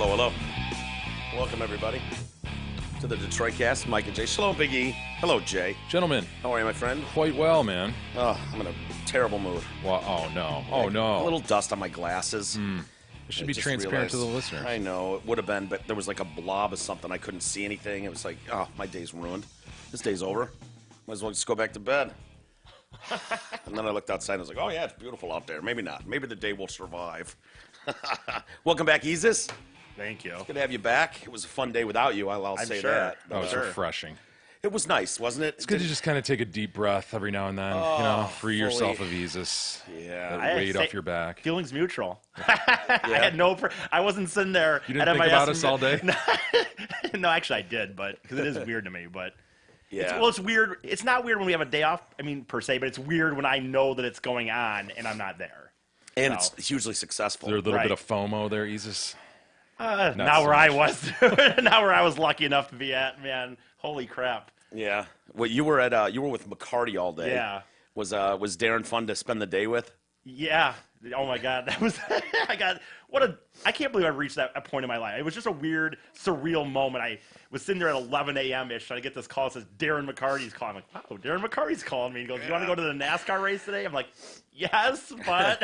Hello, hello. Welcome, everybody, to the Detroit Cast. Mike and Jay. Shalom, Big E. Hello, Jay. Gentlemen, How are you, my friend? quite well, man. Oh, I'm in a terrible mood. Well, oh, no. Oh, no. A little dust on my glasses. It should I be just transparent to the realized- listeners. I know, it would have been, but there was like a blob of something. I couldn't see anything. It was like, oh, my day's ruined. This day's over. Might as well just go back to bed. And then I looked outside and I was like, oh, yeah, it's beautiful out there. Maybe not. Maybe the day will survive. Welcome back, Isis. Thank you. Good to have you back. It was a fun day without you, I'll say sure. that. Oh, it's Sure. refreshing. It was nice, wasn't it? It's good to just kind of take a deep breath every now and then. Free yourself fully. of Isis. Yeah. That weight off your back. Feelings mutual. I had I wasn't sitting there. You didn't at think MIS about us all day? No, actually I did, but because it is weird to me. But Yeah. it's weird. It's not weird when we have a day off. I mean, per se, but it's weird when I know that it's going on and I'm not there. And No. it's hugely successful. Is there a little Right. bit of FOMO there, Isis? Now so where I much. was, now where I was lucky enough to be at, man. Holy crap. Yeah. Well, you were at you were with McCarty all day. Yeah. Was Darren fun to spend the day with? Yeah. Oh my God. That was. I can't believe I reached that point in my life. It was just a weird, surreal moment. I was sitting there at 11 a.m. ish trying to get this call. It says Darren McCarty's calling. I'm like, wow, Darren McCarty's calling me. He goes, you want to go to the NASCAR race today? I'm like, yes, but.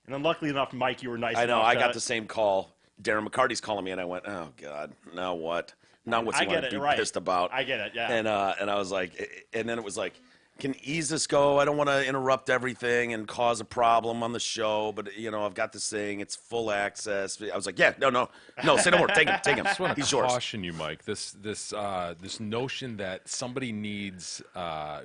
And then luckily enough, Mike, you were nice. I know. enough I to- got the same call. Darren McCarty's calling me, and I went, "Oh God, now what? Now what's he I want get to it, be right. pissed about?" I get it, yeah. And I was like, and then it was like, "Can Isis go? I don't want to interrupt everything and cause a problem on the show, but I've got this thing. It's full access." I was like, "Yeah, no, say no more. Take him. I just want He's to yours." caution you, Mike. This notion that somebody needs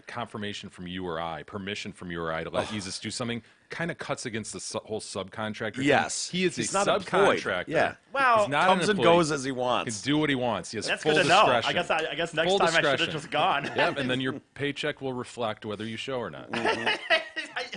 confirmation from you or I, permission from you or I to let Isis do something, kind of cuts against the whole subcontractor thing. Yes. He is He's a not employed. subcontractor. Yeah. Well, He's not Comes an and employee. goes as he He wants. can do what he wants. He has That's full good to know. discretion. I guess next Full time I should discretion. have just gone. Yep, and then your paycheck will reflect whether you show or not.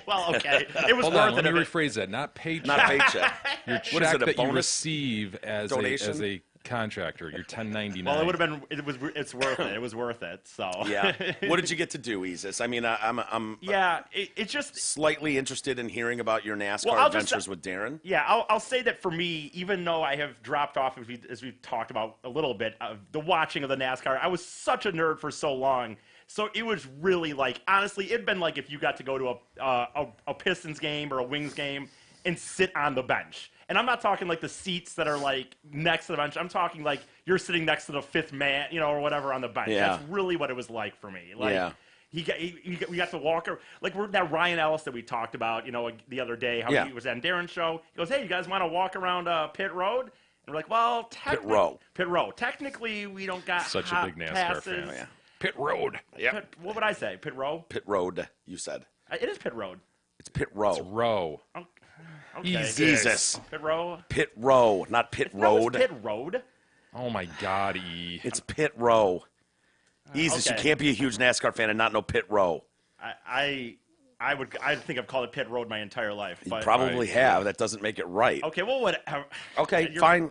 Well, okay. It was Hold worth on, let it. me if it- rephrase that. Not paycheck. Not paycheck. Your What is check it, a that you bonus receive as donation? a contractor. Your 1099. Well, it would have been. It's worth it. It was worth it. So. Yeah. What did you get to do, Isis? I mean, I'm Yeah. It's just. slightly interested in hearing about your NASCAR Well, I'll just- adventures with Darren. Yeah, I'll say that for me, even though I have dropped off, as we've talked about a little bit, of the watching of the NASCAR, I was such a nerd for so long. So it was really like, honestly, it'd been like if you got to go to a Pistons game or a Wings game and sit on the bench. And I'm not talking like the seats that are like next to the bench. I'm talking like you're sitting next to the fifth man, or whatever on the bench. Yeah. That's really what it was like for me. Like, Yeah. we got to walk like that Ryan Ellis that we talked about, the other day. How Yeah. he was on Darren's show. He goes, "Hey, you guys want to walk around Pit Road?" And we're like, "Well, Row. Pit Row. Technically, we don't got Such a hot big NASCAR passes. fan. Oh, yeah. Pit Road. Yeah. What would I say? Pit Row? Pit Road, you said. It is Pit Road. It's Pit Row. Row. Okay. Jesus. Pit Row. Pit Row, not Pit That was Road. Pit Road. Oh my God, E. It's Pit Row. Isis, you okay. can't be a huge NASCAR fan and not know Pit Row. I think I've called it Pit Road my entire life. You But probably have. That doesn't make it right. Okay, well, whatever. Okay, You're fine.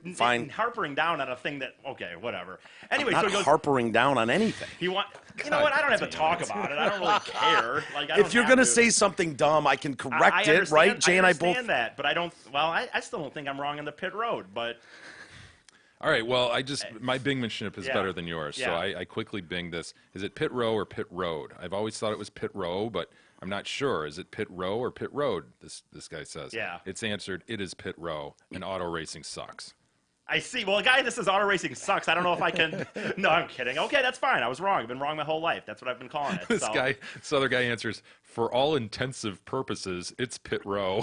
Harpering down on a thing that. Okay, whatever. Anyway, Not so he goes. harpering down on anything. You want? You know what? I don't have to talk about it. I don't really care. Like, I If don't you're have going to to say something dumb, I can correct I it, understand- right? Jay and I both. understand that, but I don't. Well, I still don't think I'm wrong on the Pit Road, but All right, well, my bingmanship is Yeah. better than yours, so Yeah. I quickly binged this. Is it Pit Row or Pit Road? I've always thought it was Pit Row, but I'm not sure. Is it Pit Row or Pit Road? This guy says. Yeah. It's answered, it is Pit Row, and auto racing sucks. I see. Well, a guy that says auto racing sucks. I don't know if I can. No, I'm kidding. Okay, that's fine. I was wrong. I've been wrong my whole life. That's what I've been calling it. This so. other guy answers, for all intensive purposes, it's Pit Row.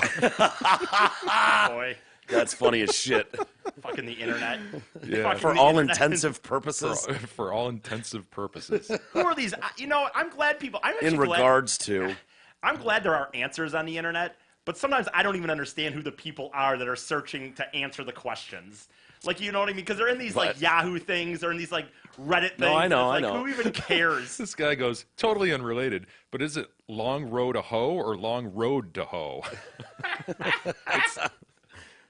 Boy, That's funny as shit. fucking the internet. Yeah. Fucking For the all internet. intensive purposes. For all intensive purposes. Who are these? I'm glad people. I'm actually In glad, regards to. I'm glad there are answers on the internet, but sometimes I don't even understand who the people are that are searching to answer the questions. Like, you know what I mean? Because they're in these like But- Yahoo things, or in these like Reddit things. No, I know, It's I like, know. Who even cares? This guy goes, totally unrelated, but is it long row to hoe or long road to hoe?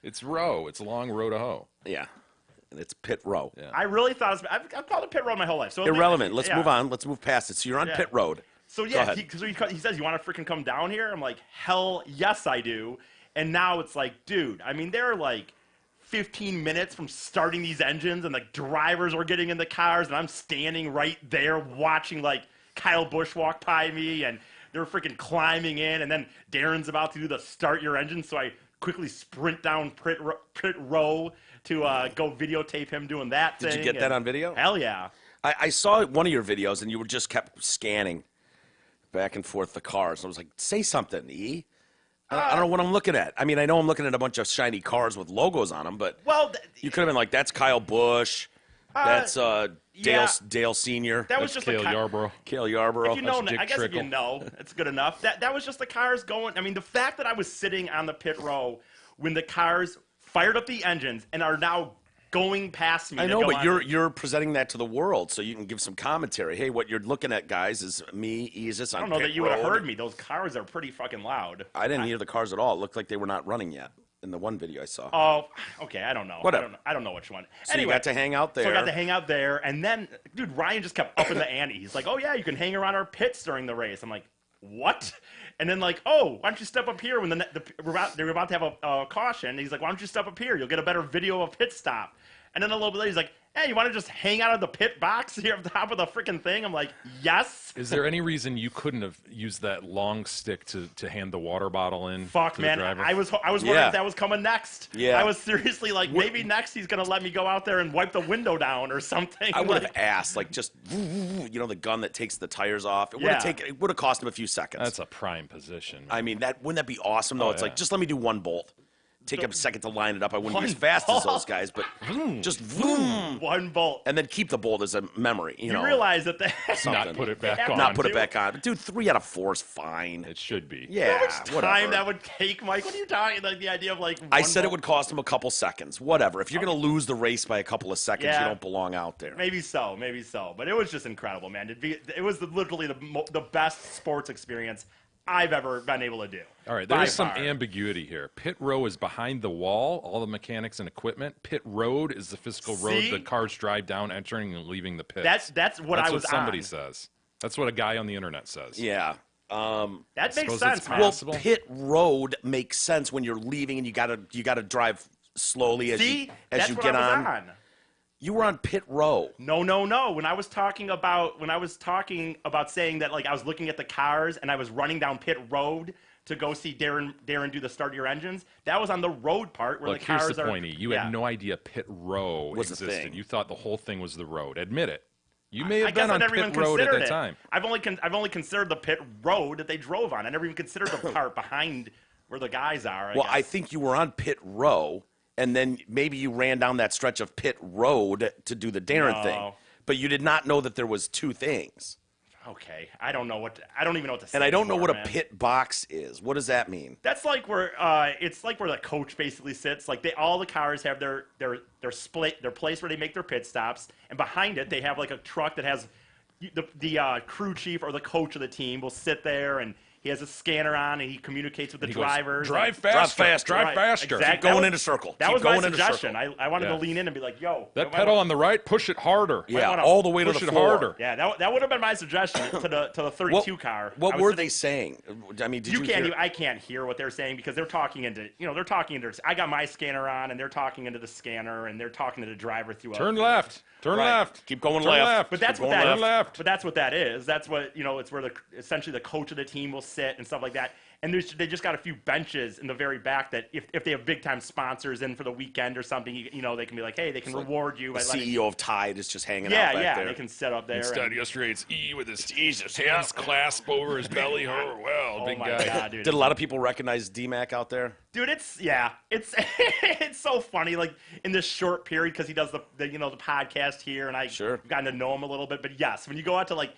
It's row. It's long row to hoe. Yeah. And it's Pit Row. Yeah. I really thought it was, I've called it Pit Road my whole life. So Irrelevant. Let's yeah. move on. Let's move past it. So you're on Yeah. Pit Road. So Go yeah, ahead. he says, "You want to freaking come down here?" I'm like, "Hell yes, I do." And now it's like, dude, I mean, there are like 15 minutes from starting these engines, and the drivers were getting in the cars, and I'm standing right there watching like Kyle Busch walk by me, and they're freaking climbing in, and then Darren's about to do the start your engine, so I quickly sprint down pit row to go videotape him doing that thing. Did you get that on video? Hell yeah. I saw one of your videos, and you were just kept scanning back and forth the cars. I was like, say something, E. I don't know what I'm looking at. I mean, I know I'm looking at a bunch of shiny cars with logos on them, but you could have been like, that's Kyle Busch. That's Dale Senior. That was That's just Cale Yarborough. Cale Yarborough. If you know, Dick I guess if you Trickle. know, it's good enough. That was just the cars going. I mean, the fact that I was sitting on the pit row when the cars fired up the engines and are now going past me. I to know, go but on- you're presenting that to the world, so you can give some commentary. Hey, what you're looking at, guys, is me, Easus on I don't know pit that you would have road. heard me. Those cars are pretty fucking loud. I didn't hear the cars at all. It looked like they were not running yet in the one video I saw. Oh, okay. I don't know. Whatever. I don't know which one. So Anyway, you got to hang out there. So I got to hang out there, and then, dude, Ryan just kept upping the ante. He's like, "Oh yeah, you can hang around our pits during the race." I'm like, "What?" And then like, "Oh, why don't you step up here when they're about to have a caution?" And he's like, "Why don't you step up here? You'll get a better video of pit stop." And then a little bit later, he's like, "Hey, you want to just hang out of the pit box here at the top of the freaking thing?" I'm like, "Yes." Is there any reason you couldn't have used that long stick to hand the water bottle in? Fuck, to the man. driver? I was wondering Yeah. if that was coming next. Yeah. I was seriously like, maybe next he's going to let me go out there and wipe the window down or something. I would have Like, asked, like, just the gun that takes the tires off. It would Yeah. have taken. It would have cost him a few seconds. That's a prime position. I mean, wouldn't that be awesome? Though it's yeah. like, just let me do one bolt. Take a second to line it up. I wouldn't be as One fast as bolt. those guys, but just vroom, one bolt. and then keep the bolt as a memory. You know, realize that something. Not put it back Yeah, on. not put it Dude. back on. Dude, 3 out of 4 is fine. It should be. Yeah, how much whatever. time that would take, Mike? What are you talking? Like the idea of like. I one said it bolt? would cost him a couple seconds. Whatever. If you're going to lose the race by a couple of seconds, Yeah. you don't belong out there. Maybe so, but it was just incredible, man. It was literally the best sports experience I've ever been able to do. All right, By there is some far. ambiguity here. Pit row is behind the wall, all the mechanics and equipment. Pit road is the physical road See? the cars drive down, entering and leaving the pit. That's what I was somebody on. says. That's what a guy on the internet says. Yeah. That makes suppose sense, it's man. Well, possible. pit road makes sense when you're leaving and you gotta drive slowly as See, you that's you what get I was on. on. You were on pit row. No. When I was talking about saying that, like, I was looking at the cars and I was running down pit road to go see Darren do the start of your engines. That was on the road part where Look, the cars here's the are. point, E. You had no idea pit row Was a existed. thing. You thought the whole thing was the road. Admit it. You may have I guess been I on never even pit road at considered that it. time. I've only considered the pit road that they drove on. I never even considered the part behind where the guys are. Well, guess. I think you were on pit row, and then maybe you ran down that stretch of pit road to do the Darren No. thing. But you did not know that there was 2 things. Okay, I don't even know what to say. And I don't know anymore, what a man. pit box is. What does that mean? That's like where it's like where the coach basically sits. Like all the cars have their split, their place where they make their pit stops, and behind it they have like a truck that has the crew chief or the coach of the team will sit there, and he has a scanner on and he communicates with the He goes, drivers. drive and- faster, faster. drive Right, faster. exactly. Keep going That was- in a circle. That Keep was my going in a suggestion. circle. I wanted Yeah. to lean in and be like, "Yo, That pedal on the right, push it harder. Yeah, wanna all the way to push the it floor. harder. Yeah, that would have been my suggestion to the 32 car. What I was were sitting- they saying? I mean, did you, You can't. hear? I can't hear what they're saying because they're talking into. They're talking into. I got my scanner on, and they're talking into the scanner, and they're talking to the driver through. Turn left. Turn Right. left. Keep going Turn left. But that's Keep what going that. Turn left. But that's what that is. That's what It's where essentially the coach of the team will sit and stuff like that. And they just got a few benches in the very back that if they have big time sponsors in for the weekend or something, they can be like, hey, they can reward you The by letting. CEO of Tide is just hanging Yeah, out back yeah, there. they can set up there. Instead, and- yesterday it's E with his hands clasp over his belly. Oh, well, oh big my guy. god, dude! Did a lot of people recognize DMAC out there? Dude, it's it's so funny, like in this short period because he does the podcast here, and I Sure. gotten to know him a little bit. But yes, when you go out to like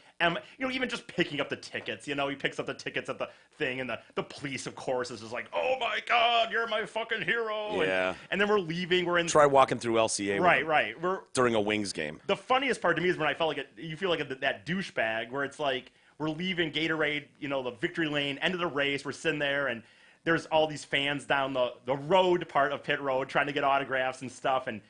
even just picking up the tickets, he picks up the tickets at the thing, and the police, of course, is just like, oh my god, you're my fucking hero. Yeah. And then we're leaving. We're in. Try walking through LCA with Right, them right. We're during a Wings game. the funniest part to me is when I felt like you feel like that douchebag where it's like we're leaving Gatorade, the victory lane, end of the race. We're sitting there and there's all these fans down the road part of pit road trying to get autographs and stuff. And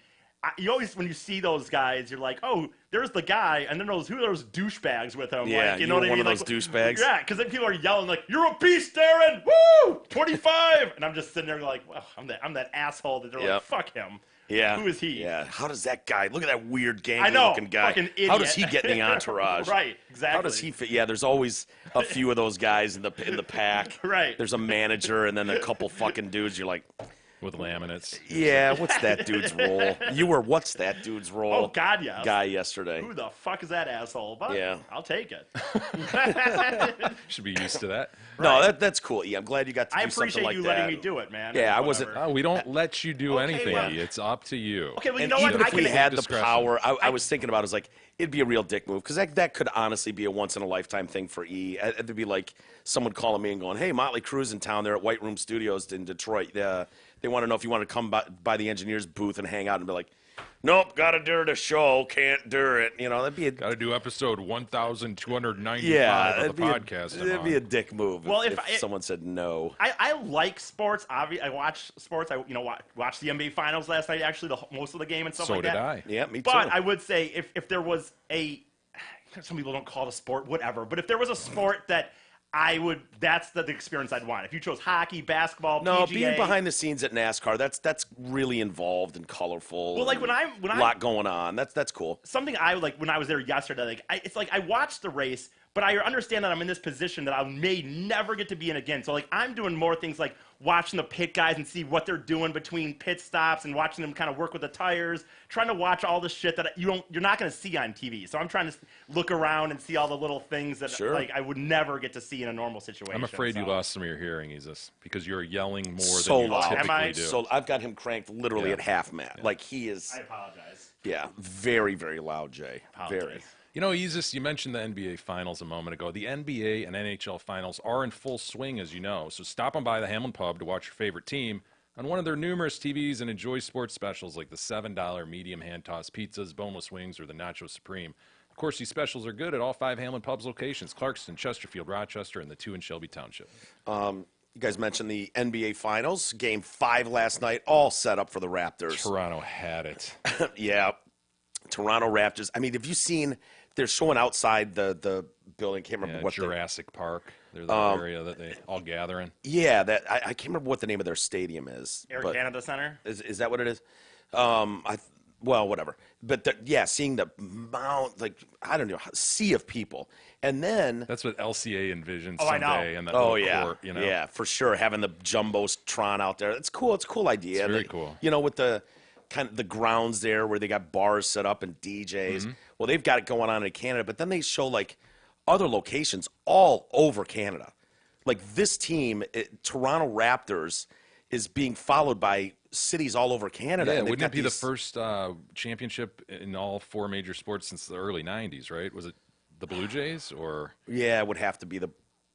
you always, when you see those guys, you're like, oh, there's the guy, and then who are those douchebags with him? Yeah, like, you know were what I one mean? of those douchebags. Yeah, because then people are yelling like, "You're a beast, Darren! Woo! 25!" And I'm just sitting there like, well, I'm that asshole that they're Yep. like, fuck him. Yeah. Who is he? Yeah. How does that guy look at that weird I know, gangly looking guy? fucking idiot. How does he get in the entourage? Right, exactly. How does he fit? Yeah, there's always a few of those guys in the pack. Right. There's a manager and then a couple fucking dudes. You're like, with laminates. yeah, what's that dude's role? You were what's that dude's role? Oh God, yes. Guy yesterday. Who the fuck is that asshole? But Yeah. I'll take it. Should be used to that. No, that's cool. Yeah, I'm glad you got to I do something appreciate like you that. letting me do it, man. Yeah, I Whatever. wasn't- Oh, we don't let you do Okay, anything. well- It's up to you. Okay, well, you And know even what? if we had the discretion. power, I was thinking about it, I was like, it'd be a real dick move because that could honestly be a once in a lifetime thing for E. It'd be like someone calling me and going, "Hey, Motley Crue's in town. They're at White Room Studios in Detroit. They want to know if you want to come by the engineers booth and hang out," and be like, "Nope, got to do the show. Can't do it." You know, that'd be a Got to do episode 1,295 yeah, of the podcast. I'm It'd be on. a dick move. Well, if if someone said no. I like sports. I watch sports. I watched the NBA Finals last night. Actually, most of the game and stuff So like did that. I. Yeah, me too. But I would say if there was some people don't call it a sport, whatever. But if there was a sport that that's the experience I'd want. If you chose hockey, basketball, No, PGA, being behind the scenes at NASCAR, that's really involved and colorful. Well, like and when a lot going on. That's cool. something I like when I was there yesterday. It's like I watched the race, but I understand that I'm in this position that I may never get to be in again. So like I'm doing more things like watching the pit guys and see what they're doing between pit stops and watching them kind of work with the tires, trying to watch all the shit that you're not going to see on TV. So I'm trying to look around and see all the little things that Sure. like I would never get to see in a normal situation. I'm afraid you So- lost some of your hearing, Isis, because you're yelling more So than you loud. typically Am I? do. So I've got him cranked literally Yeah. at half mat. Like he is, I apologize. yeah, very, very loud, Jay. Very. Apologize. You know, Isis, you mentioned the NBA Finals a moment ago. The NBA and NHL Finals are in full swing, as you know. So stop on by the Hamlin Pub to watch your favorite team on one of their numerous TVs and enjoy sports specials like the $7 medium hand-tossed pizzas, boneless wings, or the Nacho Supreme. Of course, these specials are good at all 5 Hamlin Pubs locations: Clarkston, Chesterfield, Rochester, and the 2 in Shelby Township. You guys mentioned the NBA Finals, Game 5 last night, all set up for the Raptors. Toronto had it. Yeah, Toronto Raptors. I mean, have you seen? They're showing outside the building. Can't remember Yeah, what Jurassic Park. They're the area that they all gather in. I can't remember what the name of their stadium is. Air but Canada Center. is that what it is? Well, whatever. But seeing the I don't know, sea of people, and then That's what LCA envisions Oh, I know. someday. And that oh little yeah, court, you know? yeah, for sure. Having the Jumbotron out there, it's cool. It's a cool idea. It's very They- cool. You know, with the kind of the grounds there where they got bars set up and DJs. Mm-hmm. Well, they've got it going on in Canada, but then they show like other locations all over Canada. Like this team, Toronto Raptors, is being followed by cities all over Canada. Yeah, and they've wouldn't it got be the these- first championship in all 4 major sports since the early 90s, right? Was it the Blue Jays or Yeah, it would have to be the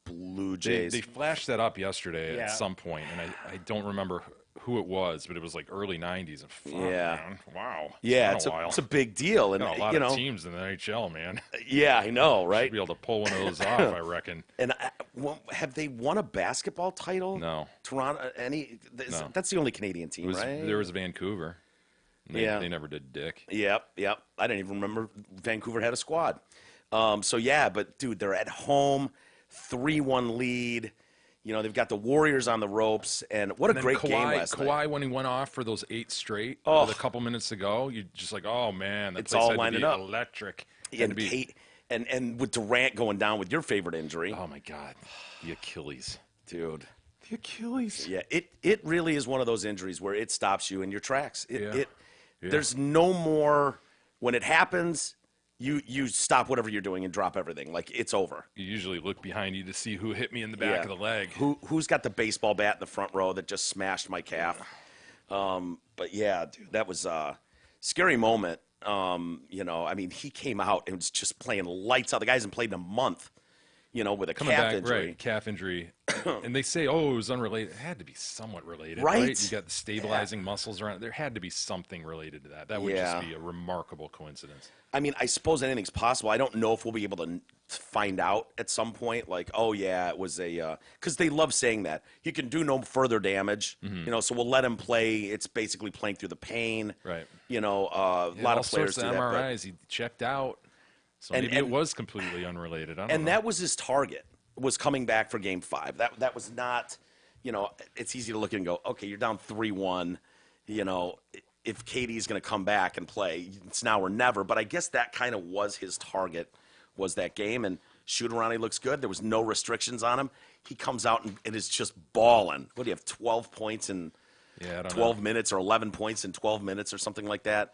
Blue they, Jays. they flashed that up yesterday Yeah. at some point, and I don't remember who it was, but it was like early 90s. And fuck, Yeah. man, wow. yeah, been it's a while. it's a big deal, and Got a lot you of know, teams in the NHL, man. yeah, I know, right? Should be able to pull one of those off, I reckon. And have they won a basketball title? No. Toronto, No. That's the only Canadian team, right? There was Vancouver. And Yeah. They never did dick. Yep. I didn't even remember Vancouver had a squad. So yeah, but dude, they're at home, 3-1 lead. You know, they've got the Warriors on the ropes, and what a And then great game last Kawhi, night. when he went off for those 8 straight Oh. a couple minutes ago, you just like, oh man, that It's place all had to lining be up. electric. Had And to be- Kate, and with Durant going down with your favorite injury, Oh my God, the Achilles. dude. The Achilles. Yeah, it really is one of those injuries where it stops you in your tracks. Yeah. There's no more when it happens. You stop whatever you're doing and drop everything. Like it's over. You usually look behind you to see who hit me in the back of the leg. Who's got the baseball bat in the front row that just smashed my calf? But yeah, dude, that was a scary moment. You know, I mean, he came out and was just playing lights out. The guy hasn't played in a month. You know, with a Coming calf back, injury. right? Calf injury. and they say, oh, it was unrelated. It had to be somewhat related, Right? You got the stabilizing muscles around. There had to be something related to that. That would Yeah. just be a remarkable coincidence. I mean, I suppose anything's possible. I don't know if we'll be able to find out at some point. Like, oh yeah, it was a because they love saying that he can do no further damage. So we'll let him play. It's basically playing through the pain. Right. A Yeah, lot all of players sorts of do that. but- MRIs. He checked out. So And- maybe and- it was completely unrelated. I don't and know. that was his target, was coming back for Game 5. That was not, it's easy to look at and go, okay, you're down 3-1. If KD's going to come back and play, it's now or never. But I guess that kind of was his target, was that game. And Shoot-Around, looks good. There was no restrictions on him. He comes out and is just balling. What do you have, 12 points in Yeah, I don't 12 know. minutes or 11 points in 12 minutes or something like that?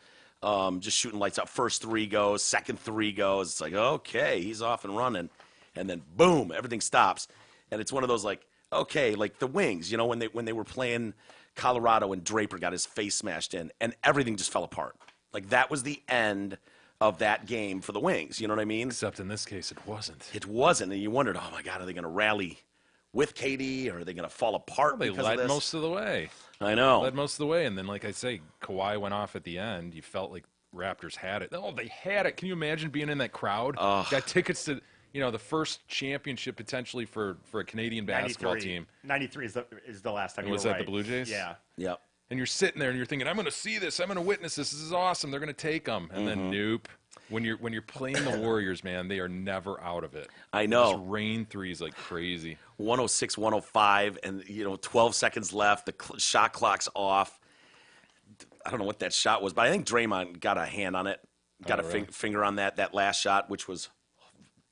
Just shooting lights out. First 3 goes, second 3 goes. It's like, okay, he's off and running. And then, boom, everything stops. And it's one of those, like, okay, like the Wings, when they were playing Colorado and Draper got his face smashed in, and everything just fell apart. Like, that was the end of that game for the Wings. You know what I mean? Except in this case, it wasn't. It wasn't. And you wondered, oh, my God, are they going to rally with KD, or are they going to fall apart They because led of this? most of the way. I know. Led most of the way. And then, like I say, Kawhi went off at the end. You felt like Raptors had it. Oh, they had it. Can you imagine being in that crowd? Got tickets to, the first championship potentially for a Canadian basketball 93. team. 93 is the last time you Was were that the right. Blue Jays? Yeah. Yep. And you're sitting there and you're thinking, I'm going to see this. I'm going to witness this. This is awesome. They're going to take them. And then nope. When you're playing the Warriors, man, they are never out of it. I They know. just rain threes like crazy. 106, 105, and 12 seconds left. The shot clock's off. I don't know what that shot was, but I think Draymond got a hand on it, got a really? finger on that last shot, which was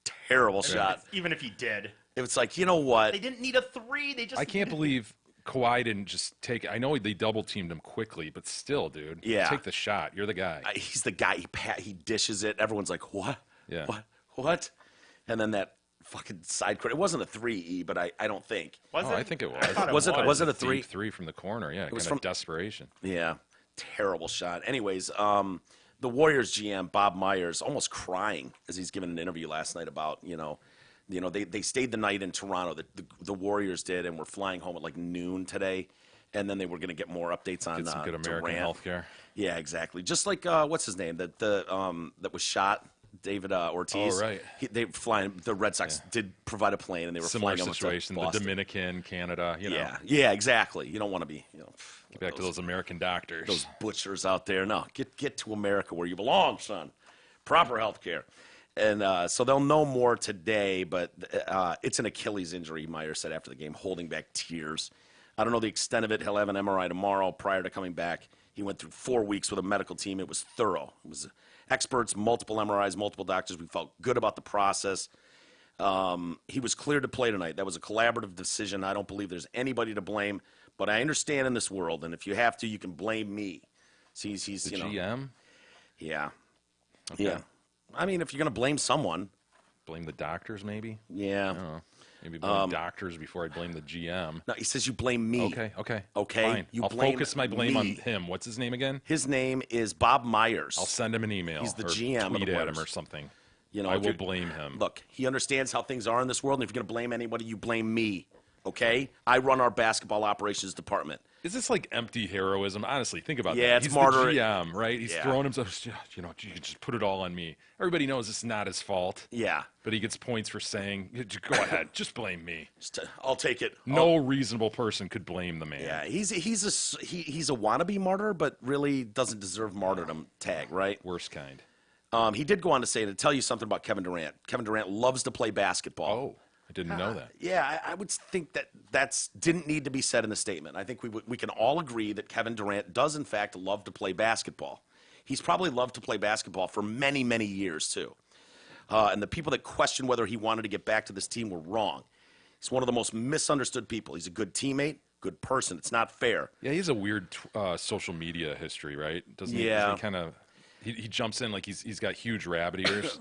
a terrible shot. Even if he did, It was like, you know what? they didn't need a 3. They just I can't believe Kawhi didn't just take it. I know they double teamed him quickly, but still, dude. Yeah. Take the shot. You're the guy. He's the guy. He dishes it. Everyone's like, what? Yeah. What? And then that fucking side court. It wasn't a 3E, but I don't think. Was Oh, it? I think it was. I thought Was it- was. was it a Deep 3? three from the corner? Yeah, kind was of from- desperation. Yeah, terrible shot. Anyways, the Warriors GM Bob Myers almost crying as he's given an interview last night about they stayed the night in Toronto. The Warriors did, and were flying home at like noon today, and then they were going to get more updates on Get some good American Durant. health care. Yeah, exactly. Just like what's his name that was shot. David Ortiz. Oh, right. They flying. The Red Sox did provide a plane, and they were Similar flying him to situation. The Boston. Dominican, Canada. Yeah, exactly. You don't want to be. Get back to those American doctors. Those butchers out there. No, get to America where you belong, son. Proper health care. And so they'll know more today, but it's an Achilles injury, Meyer said after the game, holding back tears. I don't know the extent of it. He'll have an MRI tomorrow prior to coming back. He went through 4 weeks with a medical team. It was thorough. It was experts, multiple MRIs, multiple doctors. We felt good about the process. He was cleared to play tonight. That was a collaborative decision. I don't believe there's anybody to blame, but I understand in this world, and if you have to, you can blame me. See, he's the GM? Yeah. Okay. Yeah. I mean, if you're going to blame someone, Blame the doctors, maybe? yeah. I don't know. Maybe blame doctors before I blame the GM. No, he says you blame me. Okay. Okay, Fine. you I'll blame focus my blame on me. him. What's his name again? His name is Bob Myers. I'll send him an email. He's the or GM of the tweet at him Warriors. or something. I I will blame him. Look, he understands how things are in this world, and if you're going to blame anybody, you blame me. Okay? I run our basketball operations department. Is this like empty heroism? Honestly, think about Yeah, that. it's He's martyr- the GM, right? He's Yeah. throwing himself, you can just put it all on me. Everybody knows it's not his fault, Yeah. but he gets points for saying, go ahead, just blame me. I'll take it. No reasonable person could blame the man. Yeah, he's a wannabe martyr, but really doesn't deserve martyrdom tag, right? Worst kind. He did go on to say, to tell you something about Kevin Durant. Kevin Durant loves to play basketball. Oh, I didn't know that. Yeah, I would think that's didn't need to be said in the statement. I think we can all agree that Kevin Durant does, in fact, love to play basketball. He's probably loved to play basketball for many, many years, too. And the people that questioned whether he wanted to get back to this team were wrong. He's one of the most misunderstood people. He's a good teammate, good person. It's not fair. Yeah, he has a weird social media history, right? Doesn't he? Yeah. Doesn't he kind of he jumps in like he's got huge rabbit ears.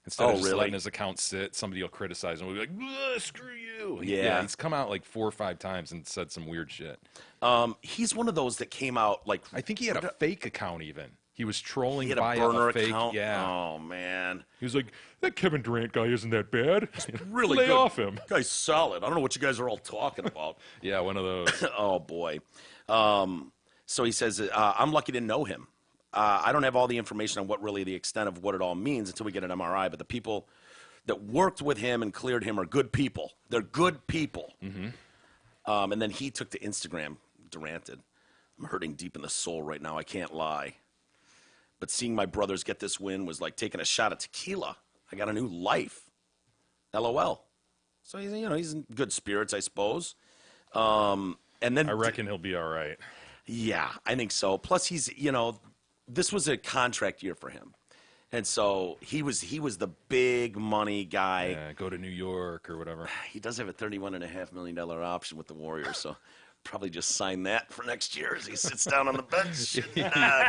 Instead Oh, of just really? letting his account sit, somebody will criticize him. We'll be like, "Ugh, screw you. Yeah. He's come out like 4 or 5 times and said some weird shit. He's one of those that came out like I think he had a fake account even. He was He trolling had a via burner a fake. account. Yeah. Oh man, He was like, that Kevin Durant guy isn't that bad. really Lay good. off him. Guy's solid. I don't know what you guys are all talking about. Yeah, one of those. Oh boy. So he says, I'm lucky to know him. I don't have all the information on what really the extent of what it all means until we get an MRI, but the people that worked with him and cleared him are good people. They're good people. And then he took to Instagram, Durant did. I'm hurting deep in the soul right now. I can't lie. But seeing my brothers get this win was like taking a shot at tequila. I got a new life. LOL. So he's in good spirits, I suppose. And then I reckon he'll be all right. yeah, I think so. Plus, this was a contract year for him, and so he was the big money guy. Yeah, go to New York or whatever. He does have a $31.5 million option with the Warriors, so probably just sign that for next year as he sits down on the bench and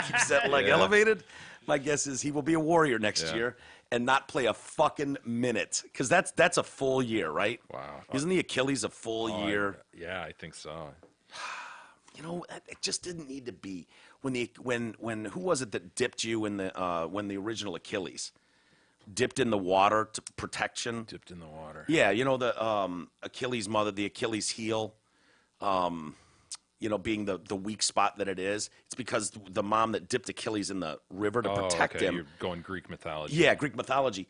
keeps that leg elevated. My guess is he will be a Warrior next year and not play a fucking minute, because that's a full year, right? Wow. Isn't the Achilles a full year? Yeah, I think so. It just didn't need to be. When who was it that dipped you in the when the original Achilles dipped in the water to protection? Dipped in the water. Yeah, the Achilles mother, the Achilles heel, being the weak spot that it is. It's because the mom that dipped Achilles in the river to protect him. You're going Greek mythology. Yeah, Greek mythology.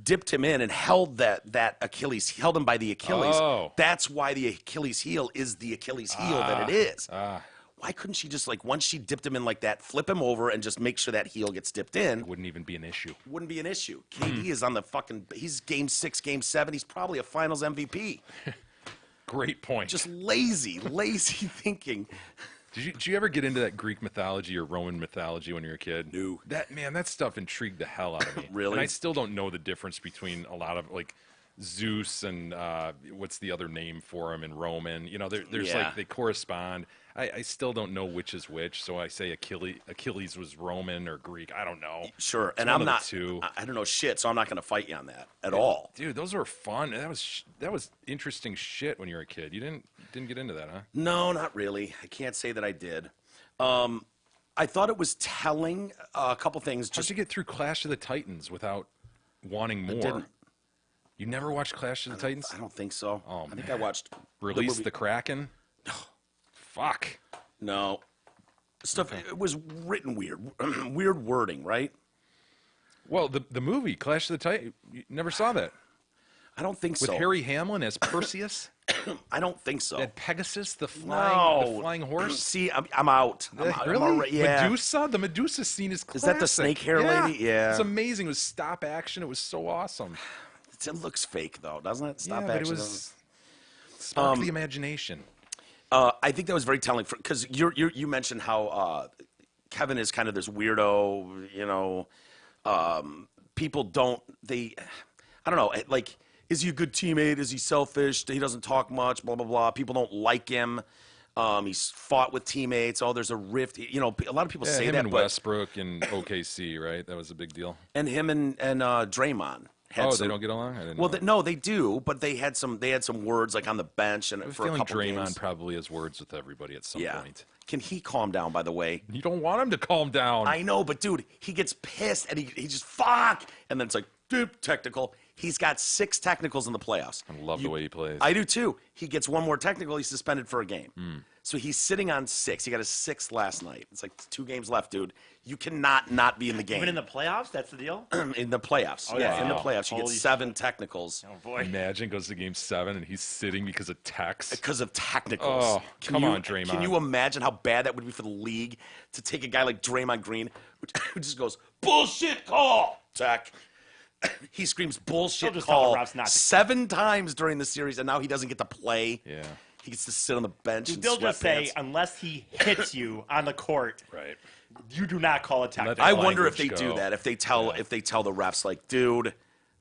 Dipped him in and held that Achilles, held him by the Achilles. Oh. That's why the Achilles heel is the Achilles heel that it is. Why couldn't she just, once she dipped him in like that, flip him over and just make sure that heel gets dipped in? Wouldn't even be an issue. Wouldn't be an issue. KD is on the he's game 6, game 7. He's probably a finals MVP. Great point. Just lazy thinking. Did you ever get into that Greek mythology or Roman mythology when you were a kid? No. That stuff intrigued the hell out of me. Really? And I still don't know the difference between a lot of Zeus and what's the other name for him in Roman. There's Yeah. they correspond. I still don't know which is which, so I say Achilles was Roman or Greek. I don't know. Sure, It's and one I'm of the not. two. I don't know shit, so I'm not going to fight you on that at all. Dude, those were fun. That was interesting shit when you were a kid. You didn't get into that, huh? No, not really. I can't say that I did. I thought it was telling a couple things. How'd you get through Clash of the Titans without wanting more? didn't. You never watched Clash of the Titans? I don't think so. Oh, I think I watched Release movie. the Kraken? Fuck. No. Stuff. It was written weird, weird wording, right? Well, the movie Clash of the Titans, you never saw that I don't think with so. Harry Hamlin as Perseus. I don't think so. That Pegasus, the No. flying horse. See, I'm out. I'm Really? already- yeah. Medusa? The Medusa scene is classic. Is that the snake hair lady? Yeah. It's amazing. It was stop action. It was so awesome. It looks fake though, doesn't it? Stop yeah, but it action. was sparked the imagination. I think that was very telling because you mentioned how Kevin is kind of this weirdo. People don't. I don't know. Is he a good teammate? Is he selfish? He doesn't talk much. Blah blah blah. People don't like him. He's fought with teammates. Oh, there's a rift. A lot of people say him that. and But, Westbrook and OKC, right? That was a big deal. and him and Draymond. Had Oh, some, they don't get along? I didn't Well, know. no, they do, but they had some words on the bench and I have a for a feeling couple Draymond games. probably has words with everybody at some Yeah. point. Can he calm down? By the way, You don't want him to calm down. I know, but dude, he gets pissed and he just fuck, and then it's like dude, technical. He's got 6 technicals in the playoffs. I love the way he plays. I do too. He gets one more technical. He's suspended for a game. So he's sitting on 6. He got his 6th last night. It's like 2 games left, dude. You cannot not be in the game. Even in the playoffs, that's the deal. in the playoffs. Oh, yeah, in the wow. playoffs, you get Holy 7 technicals Oh boy. Imagine goes to game 7 and he's sitting because of text. because of technicals. Oh, come you, on, Draymond. Can you imagine how bad that would be for the league to take a guy like Draymond Green, who just goes bullshit call, tech. He screams bullshit He'll just tell call the refs not to- 7 times during the series, and now he doesn't get to play. Yeah. He gets to sit on the bench in They'll just say, sweatpants. unless he hits you on the court, Right. you do not call a technical. I wonder if they language do go. that. If they tell the refs like, dude,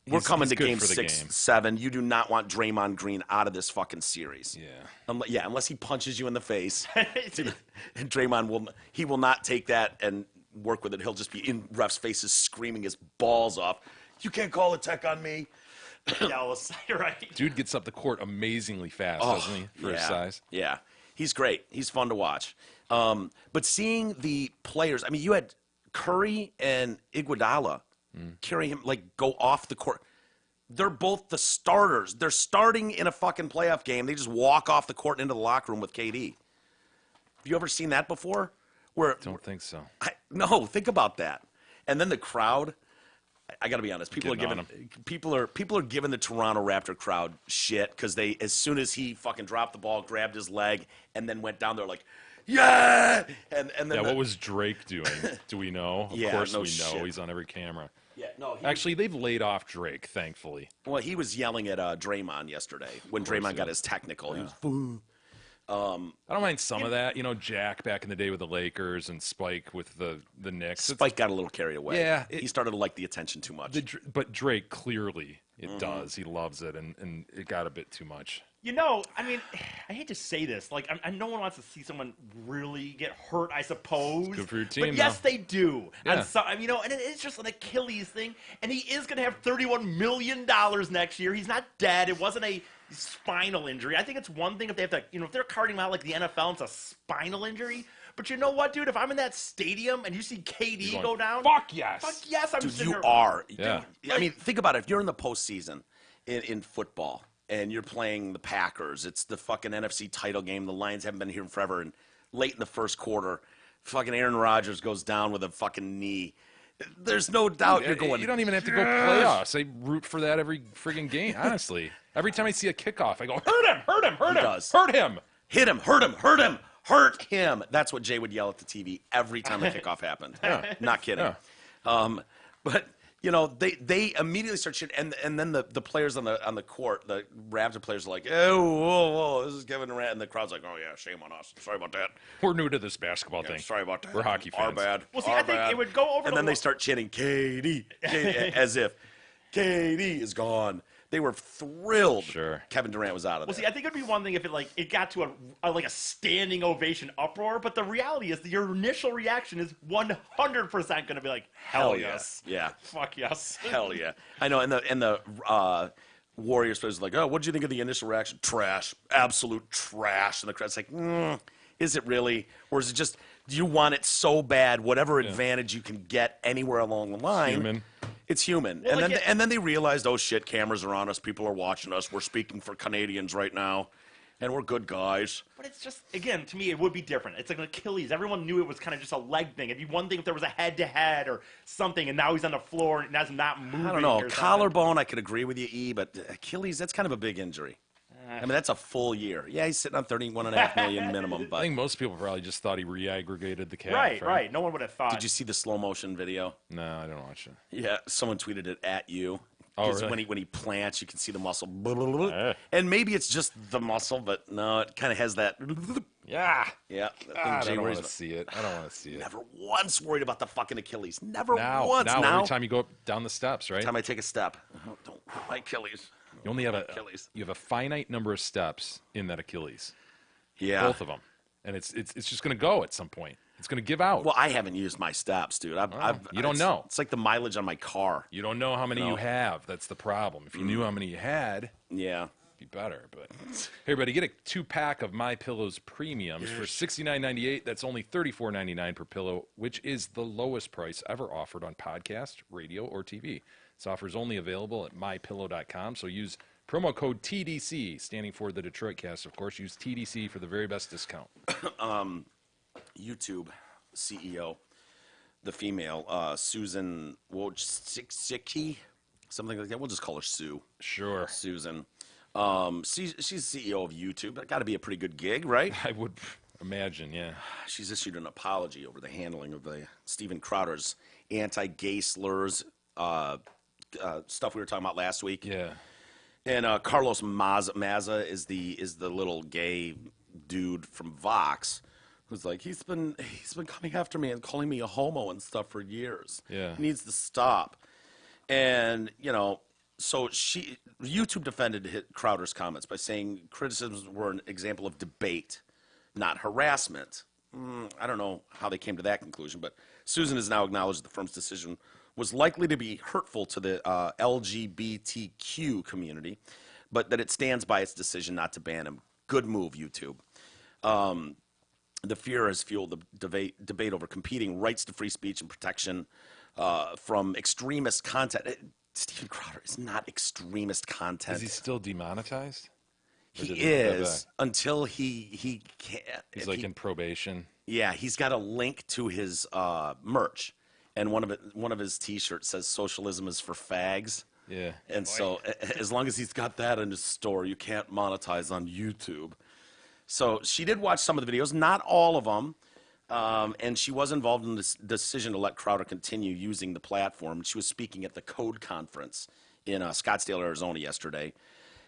we're coming he's to good game for the 6, game. 7. You do not want Draymond Green out of this fucking series. Yeah. Unless he punches you in the face, and Draymond will not take that and work with it. He'll just be in refs' faces screaming his balls off. You can't call a tech on me. Yeah, right. Dude gets up the court amazingly fast, doesn't he, for his size? Yeah, he's great. He's fun to watch. But seeing the players, I mean, you had Curry and Iguodala carry him, like, go off the court. They're both the starters. They're starting in a fucking playoff game. They just walk off the court and into the locker room with KD. Have you ever seen that before? Where Don't think so. no, think about that. And then the crowd. I got to be honest. People are Getting on giving people are giving the Toronto Raptor crowd shit because they, as soon as he fucking dropped the ball, grabbed his leg, and then went down there like, yeah. And then What was Drake doing? Do we know? Of Yeah, course no we know. shit. He's on every camera. yeah, no. Actually, they've laid off Drake, thankfully. Well, he was yelling at Draymond yesterday when Draymond got his technical. He was, I don't mind some of that. You know, Jack back in the day with the Lakers and Spike with the Knicks. Spike got a little carried away. Yeah, he started to like the attention too much. But Drake clearly does. He loves it, and it got a bit too much. You know, I mean, I hate to say this. Like, no one wants to see someone really get hurt, I suppose. Good for your team, But yes, though. they do. Yeah. And so, you know, and it's just an Achilles thing. And he is going to have $31 million next year. He's not dead. It wasn't a spinal injury. I think it's one thing if they have to, you know, if they're carting him out like the NFL, it's a spinal injury. But you know what, dude? If I'm in that stadium and you see KD go down, Fuck yes. fuck yes, I'm Dude, sitting you there. are. Yeah. Dude, I mean, think about it. If you're in the postseason in football and you're playing the Packers, it's the fucking NFC title game. The Lions haven't been here forever. And late in the first quarter, fucking Aaron Rodgers goes down with a fucking knee. There's no doubt you're going. You don't even have to go playoffs. I root for that every friggin' game, honestly. Every time I see a kickoff, I go, hurt him, hurt him, hurt him, does. hurt him. Hit him, hurt him, hurt him, hurt him. That's what Jay would yell at the TV every time a kickoff happened. Not kidding. But you know, they immediately start shooting, and then the players on the court, the Raptor players are like, oh, whoa, this is Kevin Durant, and the crowd's like, oh yeah, shame on us. Sorry about that. We're new to this basketball thing. Sorry about that. We're hockey fans. Our bad. Well, see, Our I think bad. it would go over And the then they lo- start chanting KD, as if KD is gone. They were thrilled. Sure. Kevin Durant was out of Well, there. see, I think it'd be one thing if it got to a standing ovation uproar, but the reality is that your initial reaction is 100% going to be like, hell yeah. yes, Yeah. fuck yes, Hell yeah. I know. And the Warriors players are like, oh, what did you think of the initial reaction? Trash. Absolute trash. And the crowd's like, is it really? Or is it just, do you want it so bad, whatever advantage you can get anywhere along the line? Human. It's human. Well, and like then it- and then they realized, oh shit, cameras are on us. People are watching us. We're speaking for Canadians right now. And we're good guys. But it's just, again, to me, it would be different. It's like an Achilles. Everyone knew it was kind of just a leg thing. It'd be one thing if there was a head-to-head or something, and now he's on the floor and that's not moving. I don't know. or something. Collarbone, I could agree with you, E, but Achilles, that's kind of a big injury. I mean, that's a full year. Yeah, he's sitting on $31.5 million minimum, I but think most people probably just thought he re-aggregated the calf. Right. No one would have thought. did you see the slow motion video? No, I don't watch it. Yeah, someone tweeted it at you. Oh, 'Cause really? when he plants, you can see the muscle. And maybe it's just the muscle, but no, it kind of has that. Yeah. Yeah. I Jay don't worries want to see it. I don't want to see it. Never once worried about the fucking Achilles. Never Now, once. now, every time you go up down the steps, right? time I take a step. Oh, don't hurt my Achilles. You only have Achilles. you have a finite number of steps in that Achilles, Yeah. both of them, and it's just going to go at some point. It's going to give out. Well, I haven't used my steps, dude. you don't know. It's like the mileage on my car. You don't know how many you have. That's the problem. If you knew how many you had, Yeah. it'd be better. But hey, everybody, get a 2-pack of My Pillow's premiums for $69.98. That's only $34.99 per pillow, which is the lowest price ever offered on podcast, radio, or TV. This offer is only available at mypillow.com. So use promo code TDC, standing for the Detroit Cast. Of course, use TDC for the very best discount. YouTube CEO, the female, Susan Wojcicki, something like that. We'll just call her Sue. Sure. Susan. She's CEO of YouTube. That got to be a pretty good gig, right? I would imagine, yeah. She's issued an apology over the handling of the Steven Crowder's anti-gay slurs stuff we were talking about last week. Yeah. And Carlos Maza is the little gay dude from Vox who's like, he's been coming after me and calling me a homo and stuff for years. Yeah. He needs to stop. And, you know, so YouTube defended Crowder's comments by saying criticisms were an example of debate, not harassment. I don't know how they came to that conclusion, but Susan has now acknowledged the firm's decision was likely to be hurtful to the LGBTQ community, but that it stands by its decision not to ban him. Good move, YouTube. The fear has fueled the debate over competing rights to free speech and protection from extremist content. Steven Crowder is not extremist content. Is he still demonetized? Or He did they put that is back? until he can't. He's like in probation. Yeah, he's got a link to his merch, and one of his T-shirts says "Socialism is for fags." Yeah. And so, as long as he's got that in his store, you can't monetize on YouTube. So she did watch some of the videos, not all of them, and she was involved in this decision to let Crowder continue using the platform. She was speaking at the Code Conference in Scottsdale, Arizona yesterday,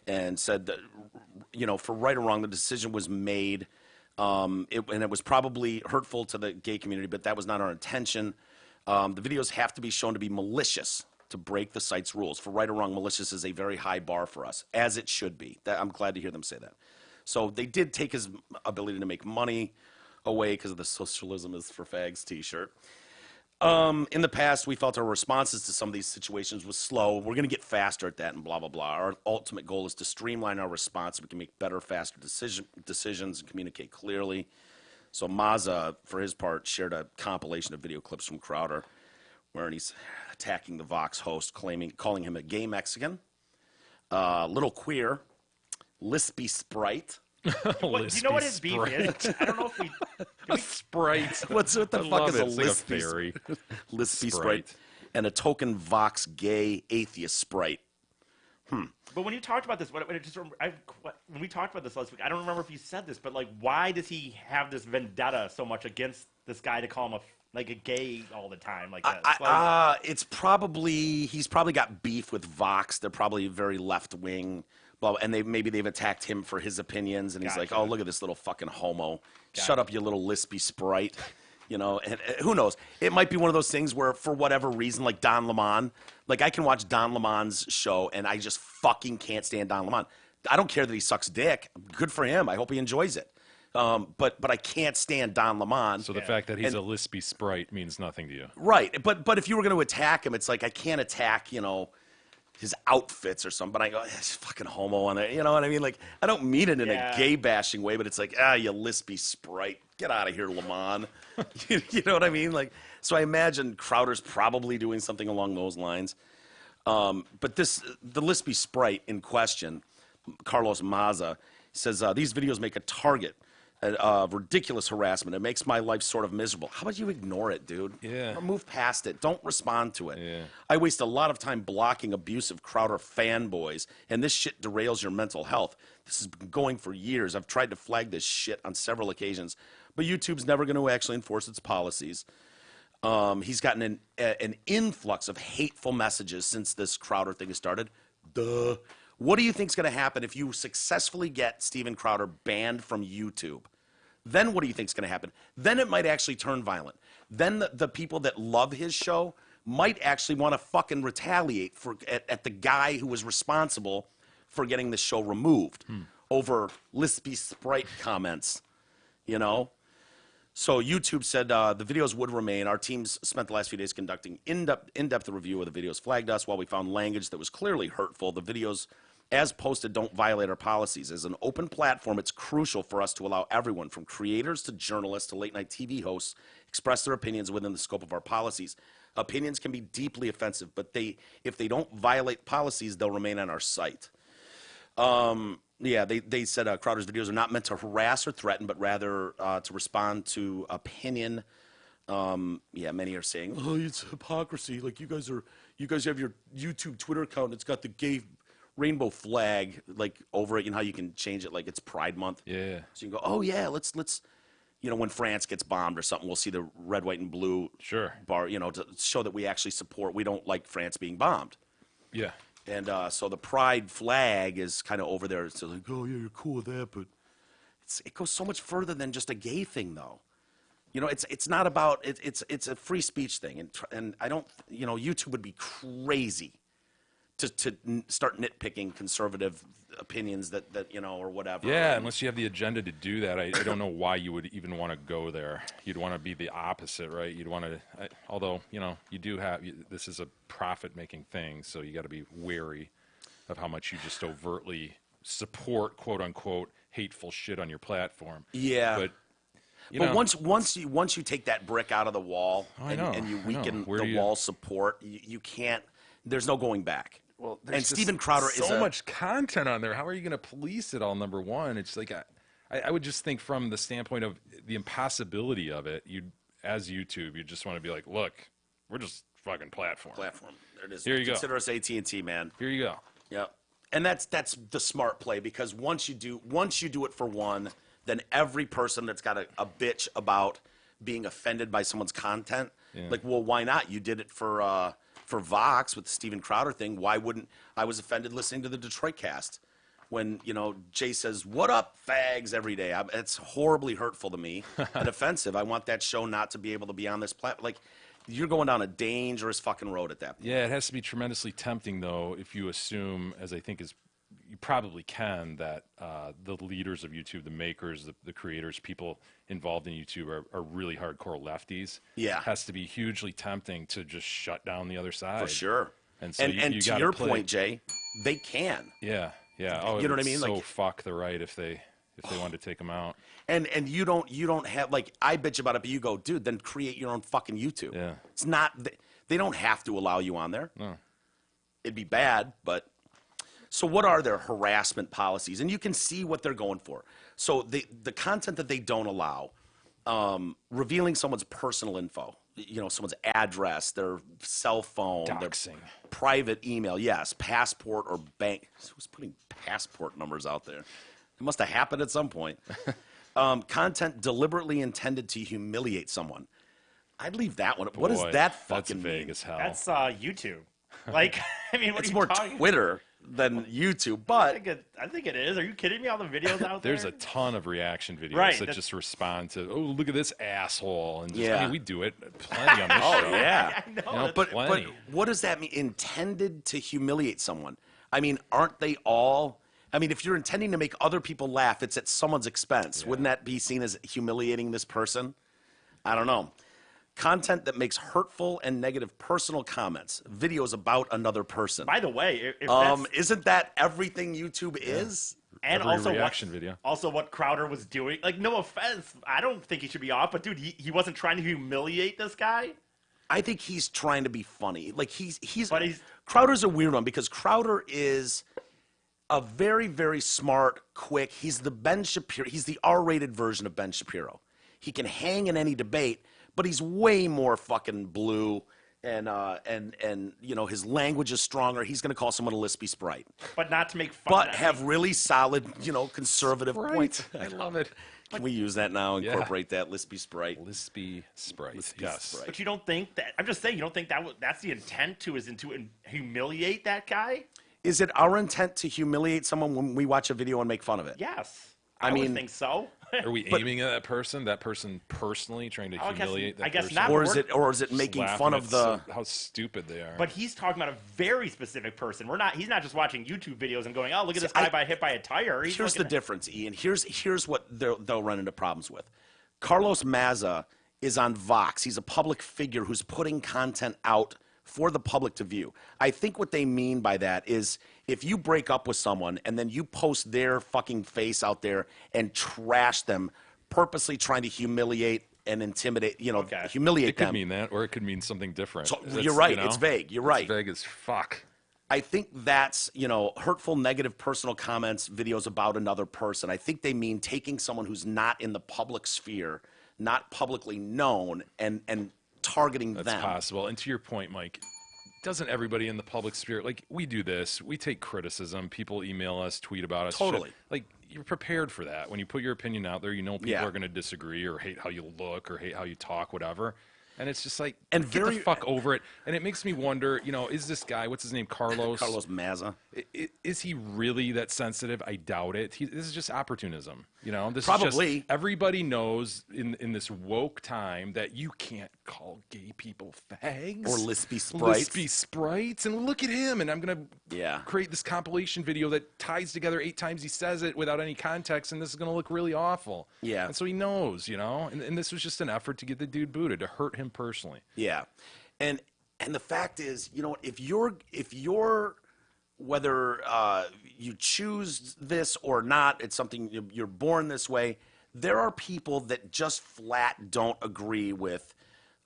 and said that, for right or wrong, the decision was made, and it was probably hurtful to the gay community, but that was not our intention. The videos have to be shown to be malicious to break the site's rules. For right or wrong, malicious is a very high bar for us, as it should be. I'm glad to hear them say that. So they did take his ability to make money away because of the Socialism is for Fags T-shirt. In the past, we felt our responses to some of these situations was slow. We're going to get faster at that and blah, blah, blah. Our ultimate goal is to streamline our response so we can make better, faster decisions and communicate clearly. So Mazza, for his part, shared a compilation of video clips from Crowder where he's attacking the Vox host, calling him a gay Mexican, little queer, lispy sprite. What, do you know what his beef is? I don't know if we. A sprite. What the I fuck love is it. a It's like a lispy fairy. Lispy Sprite. sprite and a token Vox gay atheist sprite. But when you talked about this, when we talked about this last week, I don't remember if you said this, but like, why does he have this vendetta so much against this guy to call him a gay all the time like this? He's probably got beef with Vox. They're probably very left wing. And maybe they've attacked him for his opinions, and he's like, Gotcha. "Oh, look at this little fucking homo! Got Shut it. up, you little lispy sprite." And who knows? It might be one of those things where, for whatever reason, like Don Lemon, like I can watch Don Lemon's show, and I just fucking can't stand Don Lemon. I don't care that he sucks dick. Good for him. I hope he enjoys it. But I can't stand Don Lemon. So the fact that he's a lispy sprite means nothing to you. Right, but if you were going to attack him, it's like I can't attack, his outfits or something. But I go, it's fucking homo on it. You know what I mean? Like, I don't mean it in a gay bashing way, but it's like, you lispy sprite, get out of here, Lamont. You know what I mean? Like, so I imagine Crowder's probably doing something along those lines. But the lispy sprite in question, Carlos Mazza, says these videos make a target of ridiculous harassment. It makes my life sort of miserable. How about you ignore it, dude? Yeah. Or move past it. Don't respond to it. Yeah. I waste a lot of time blocking abusive Crowder fanboys, and this shit derails your mental health. This has been going for years. I've tried to flag this shit on several occasions, but YouTube's never going to actually enforce its policies. He's gotten an influx of hateful messages since this Crowder thing has started. Duh. What do you think's going to happen if you successfully get Steven Crowder banned from YouTube? Then what do you think's going to happen? Then it might actually turn violent. Then the people that love his show might actually want to fucking retaliate at the guy who was responsible for getting the show removed over lispy sprite comments, So YouTube said the videos would remain. Our teams spent the last few days conducting in-depth review of the videos, flagged us while we found language that was clearly hurtful. The videos, as posted, don't violate our policies. As an open platform, it's crucial for us to allow everyone, from creators to journalists to late-night TV hosts, express their opinions within the scope of our policies. Opinions can be deeply offensive, but if they don't violate policies, they'll remain on our site. They said Crowder's videos are not meant to harass or threaten, but rather to respond to opinion. Many are saying, "Oh, it's hypocrisy. Like you guys have your YouTube Twitter account. It's got the gay rainbow flag like over it. You know how you can change it like it's Pride Month. Yeah. So you can go, oh yeah, let's when France gets bombed or something, we'll see the red, white, and blue Sure. bar. To show that we actually support. We don't like France being bombed. Yeah. And so the pride flag is kind of over there. It's like, oh, yeah, you're cool with that. But it goes so much further than just a gay thing, though. It's not about – it's a free speech thing. And I don't – YouTube would be crazy to start nitpicking conservative opinions that or whatever. Yeah, unless you have the agenda to do that, I don't know why you would even want to go there. You'd want to be the opposite, right? You'd want to, although, you do have, this is a profit-making thing, so you got to be wary of how much you just overtly support, quote-unquote, hateful shit on your platform. Yeah. But But once you take that brick out of the wall I know, and you I know. weaken Where the do you- wall support, you can't. There's no going back. Well, and Steven Crowder is so much content on there. How are you going to police it all? Number one, it's like I would just think from the standpoint of the impossibility of it. You, as YouTube, you just want to be like, look, we're just fucking platform. There it is. Here you go. Consider us AT&T, man. Here you go. Yep. And that's the smart play, because once you do it for one, then every person that's got a bitch about being offended by someone's content, like, well, why not? You did it for Vox with the Steven Crowder thing. Why wouldn't I was offended listening to the Detroit cast when, Jay says, "What up, fags?" every day. It's horribly hurtful to me and offensive. I want that show not to be able to be on this platform. Like, you're going down a dangerous fucking road at that point. Yeah, it has to be tremendously tempting, though, if you assume, as I think you probably can, that the leaders of YouTube, the makers, the creators, people involved in YouTube are really hardcore lefties. Yeah. It has to be hugely tempting to just shut down the other side. For sure. And so you to gotta your play. point, Jay, they can. Yeah, yeah. Oh, You know what I it would mean? So Like- fuck the right if they wanted to take them out. And you don't have, like, I bitch about it, but you go, dude, then create your own fucking YouTube. Yeah. It's not, they don't have to allow you on there. No. It'd be bad, but. So what are their harassment policies? And you can see what they're going for. So the content that they don't allow, revealing someone's personal info, someone's address, their cell phone, their Doxing. private email, yes, passport or bank. Who's putting passport numbers out there? It must have happened at some point. Content deliberately intended to humiliate someone. I'd leave that one. What does Boy, that that's fucking vague mean? as hell. That's YouTube. Like, I mean, what It's are you more talking? Twitter than YouTube, I but think it is. Are you kidding me? All the videos out there. There's a ton of reaction videos Right, that that's- just respond to, oh, look at this asshole. And just, Yeah. I mean, we do it plenty on this oh show. yeah. I know. You know, that's- But plenty. what does that mean? Intended to humiliate someone? I mean, aren't they all? I mean, if you're intending to make other people laugh, it's at someone's expense. Wouldn't that be seen as humiliating this person? I don't know. Content that makes hurtful and negative personal comments, videos about another person. By the way, if that's, Isn't that everything YouTube is? and Every also reaction video. Also, what Crowder was doing. Like, no offense, I don't think he should be off, but dude, he wasn't trying to humiliate this guy. I think he's trying to be funny. Like he's But he's- Crowder's a weird one because Crowder is a very, very smart, quick. He's the Ben Shapiro. He's the R-rated version of Ben Shapiro. He can hang in any debate, but he's way more fucking blue, and his language is stronger. He's going to call someone a lispy Sprite, But not to make fun. but of have really solid, conservative points. I love it. Can we use that now? Yeah. Incorporate that lispy Sprite. Lispy Sprite. Lispy Yes. Sprite. But you don't think that? I'm just saying, you don't think that's the intent to humiliate that guy? Is it our intent to humiliate someone when we watch a video and make fun of it? Yes, I would mean- think so. Are we aiming at that person personally, trying to I guess- humiliate that I guess person? not. Or is it making Laughing fun at of the? how stupid they are. But he's talking about a very specific person. He's not just watching YouTube videos and going, "Oh, look at this I- guy hit by a tire." He's Here's the looking at- difference, Ian. Here's what they'll run into problems with. Carlos Maza is on Vox. He's a public figure who's putting content out for the public to view. I think what they mean by that is if you break up with someone and then you post their fucking face out there and trash them, purposely trying to humiliate and intimidate, Okay. humiliate it could them. mean that, or it could mean something different. So, That's, you're right. you know, It's vague. You're right. It's vague as fuck. I think that's, hurtful, negative personal comments, videos about another person. I think they mean taking someone who's not in the public sphere, not publicly known, and targeting That's them. possible. And to your point, Mike, doesn't everybody in the public sphere, like, we do this, we take criticism, people email us, tweet about us. Totally. shit. Like, you're prepared for that. When you put your opinion out there, people Yeah. are going to disagree or hate how you look or hate how you talk, whatever. And it's just like, And get very- the fuck over it. And it makes me wonder, is this guy, what's his name, Carlos? Carlos Maza. Is he really that sensitive? I doubt it. This is just opportunism. This Probably. is just, everybody knows in this woke time that you can't call gay people fags Or lispy sprites. Lispy sprites, and look at him. And I'm gonna Yeah. create this compilation video that ties together 8 times he says it without any context, and this is gonna look really awful. Yeah. And so he knows, and this was just an effort to get the dude booted, to hurt him personally. Yeah. And the fact is, if you're whether you choose this or not, it's something you're born this way. there are people that just flat don't agree with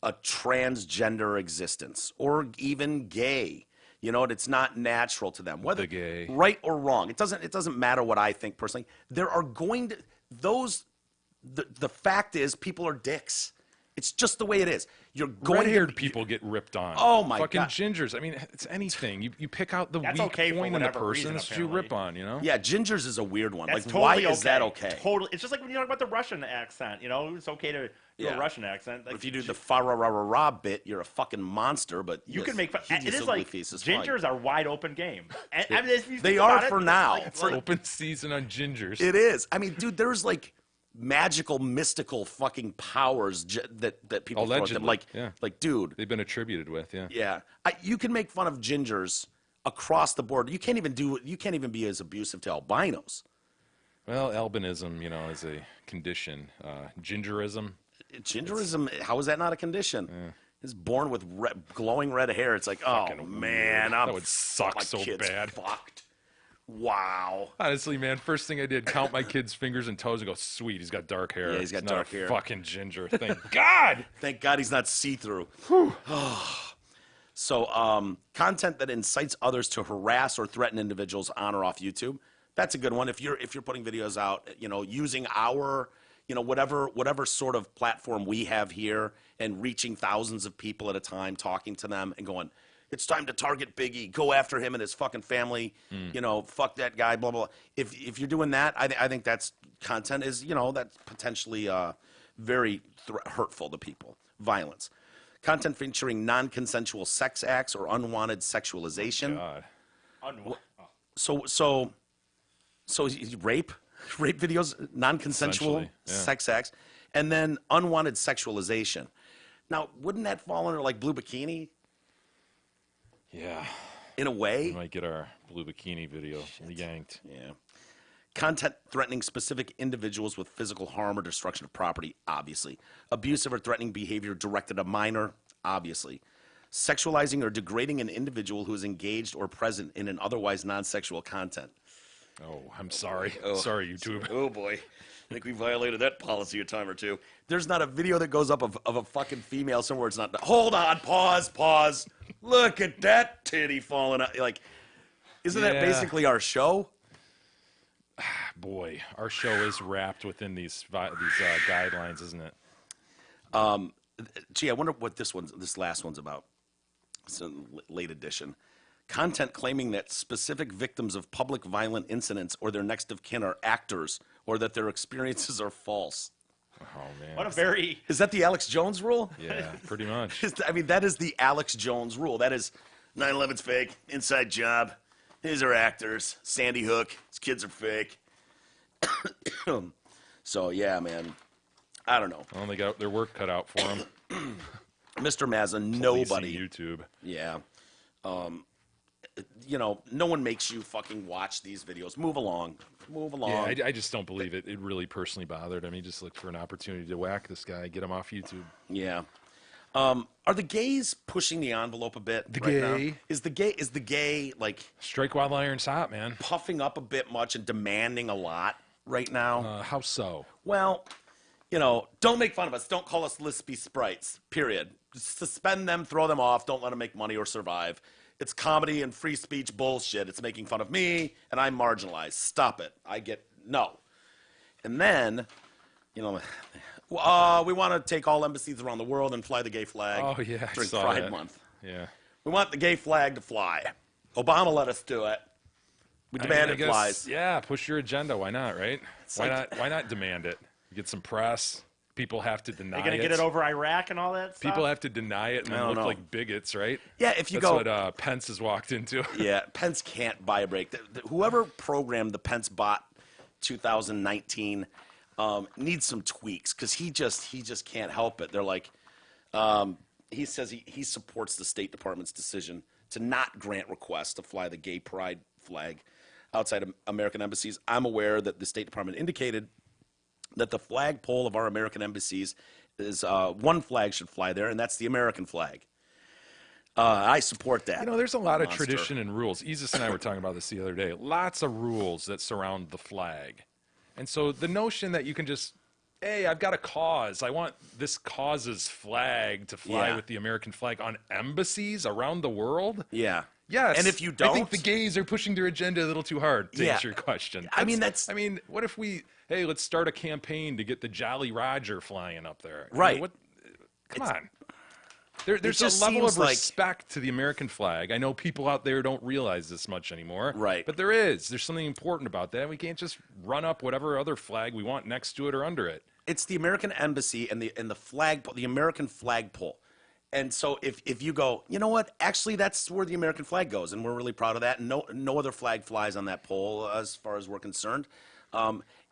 a transgender existence or even gay. You know, it's not natural to them. Whether gay. right or wrong, it doesn't matter what I think personally. There are going to those. The fact is, people are dicks. It's just the way it is. You're going Red-haired to people get ripped on. Oh, my Fucking God. gingers. I mean, it's anything. You pick out the That's weak okay for point in the whatever person. reason, That's what you apparently. rip on, you know? Yeah, gingers is a weird one. That's Like, totally why is that okay? Totally. It's just like when you talk about the Russian accent. You know, it's okay to do Yeah. a Russian accent. Like, If you do the fa-ra-ra-ra-ra bit, you're a fucking monster. But you yes, can make fun. It is hideously like feces fine. gingers are wide open game. And, I mean, if you They think are about it, for it's now. like- For- Open season on gingers. It is. I mean, dude, there's like magical, mystical fucking powers that people throw at them. Allegedly, Like, yeah. like, dude, They've been attributed with, yeah. yeah. You can make fun of gingers across the board. You can't even be as abusive to albinos. Well, albinism, you know, is a condition. Gingerism. Gingerism, how is that not a condition? It's born with glowing red hair. It's like, oh Fucking man, weird. That would suck my so kid's bad. Fucked. Wow. Honestly, man, first thing I did, count my kid's fingers and toes and go, sweet, he's got dark hair. Yeah, he's got Not a dark hair. Fucking ginger. Thank God. Thank God he's not see-through. So, content that incites others to harass or threaten individuals on or off YouTube. That's a good one. If you're putting videos out, you know, using our, you know, whatever sort of platform we have here and reaching thousands of people at a time, talking to them and going, it's time to target Biggie, go after him and his fucking family, you know, fuck that guy, blah, blah, blah. If you're doing that, I think that's content is, you know, that's potentially very hurtful to people. Violence. Content featuring non-consensual sex acts or unwanted sexualization. God. So rape videos, non-consensual Essentially, yeah. sex acts, and then unwanted sexualization. Now, wouldn't that fall under like Blue Bikini Yeah. in a way? We might get our blue bikini video yanked. Yeah. Content threatening specific individuals with physical harm or destruction of property, obviously. Abusive or threatening behavior directed at a minor, obviously. Sexualizing or degrading an individual who is engaged or present in an otherwise non-sexual content. Oh, I'm sorry. Sorry, YouTube. Oh, boy. I think we violated that policy a time or two. There's not a video that goes up of a fucking female somewhere it's not. Hold on, pause. Look at that titty falling out. Like, isn't that Yeah. basically our show? Boy, our show is wrapped within these guidelines, isn't it? Gee, I wonder what this last one's about. It's a late edition. Content claiming that specific victims of public violent incidents or their next of kin are actors or that their experiences are false. Oh, man. What a very Is that the Alex Jones rule? Yeah, pretty much. I mean, that is the Alex Jones rule. That is 9/11's fake, inside job. These are actors. Sandy Hook, his kids are fake. So, yeah, man. I don't know. Well, they got their work cut out for them. Mr. Mazza, nobody. YouTube. Yeah. You know, no one makes you fucking watch these videos. Move along. Yeah, I just don't believe it. It really personally bothered him. He just looked for an opportunity to whack this guy, get him off YouTube. Yeah. Are the gays pushing the envelope a bit? The right now? gay? Is the gay like Strike while the iron's hot, man. puffing up a bit much and demanding a lot right now? How so? Well, you know, don't make fun of us. Don't call us lispy sprites. Period. Just suspend them, throw them off. Don't let them make money or survive. It's comedy and free speech bullshit. It's making fun of me, and I'm marginalized. Stop it. No. And then, you know, we want to take all embassies around the world and fly the gay flag Oh, yeah, I during saw Pride that. Month. Yeah. We want the gay flag to fly. Obama let us do it. We demand I it guess, flies. Yeah, push your agenda. Why not, right? like- Why not demand it? Get some press. People have to deny They're going to get it over Iraq and all that stuff? People have to deny it and I then don't look know. like bigots, right? Yeah, if you That's go. what Pence has walked into. Yeah, Pence can't buy a break. Whoever programmed the Pence bot 2019 needs some tweaks because he just can't help it. They're like, he says he supports the State Department's decision to not grant requests to fly the gay pride flag outside of American embassies. I'm aware that the State Department indicated that the flagpole of our American embassies is one flag should fly there, and that's the American flag. I support that. You know, there's a lot of Monster. tradition and rules. Isis and I were talking about this the other day. Lots of rules that surround the flag. And so the notion that you can just hey, I've got a cause. I want this cause's flag to fly Yeah. with the American flag on embassies around the world. Yeah. Yes. And if you I think don't- the gays are pushing their agenda a little too hard, to Yeah. answer your question. I mean, that's- I mean, what if hey, let's start a campaign to get the Jolly Roger flying up there? I mean, Right. Come on. There's just a level of seems like- respect to the American flag. I know people out there don't realize this much anymore. Right. But there is. There's something important about that. We can't just run up whatever other flag we want next to it or under it. It's the American embassy and the flag, the American flagpole. And so if you go, you know what? Actually, that's where the American flag goes, and we're really proud of that. And no other flag flies on that pole as far as we're concerned.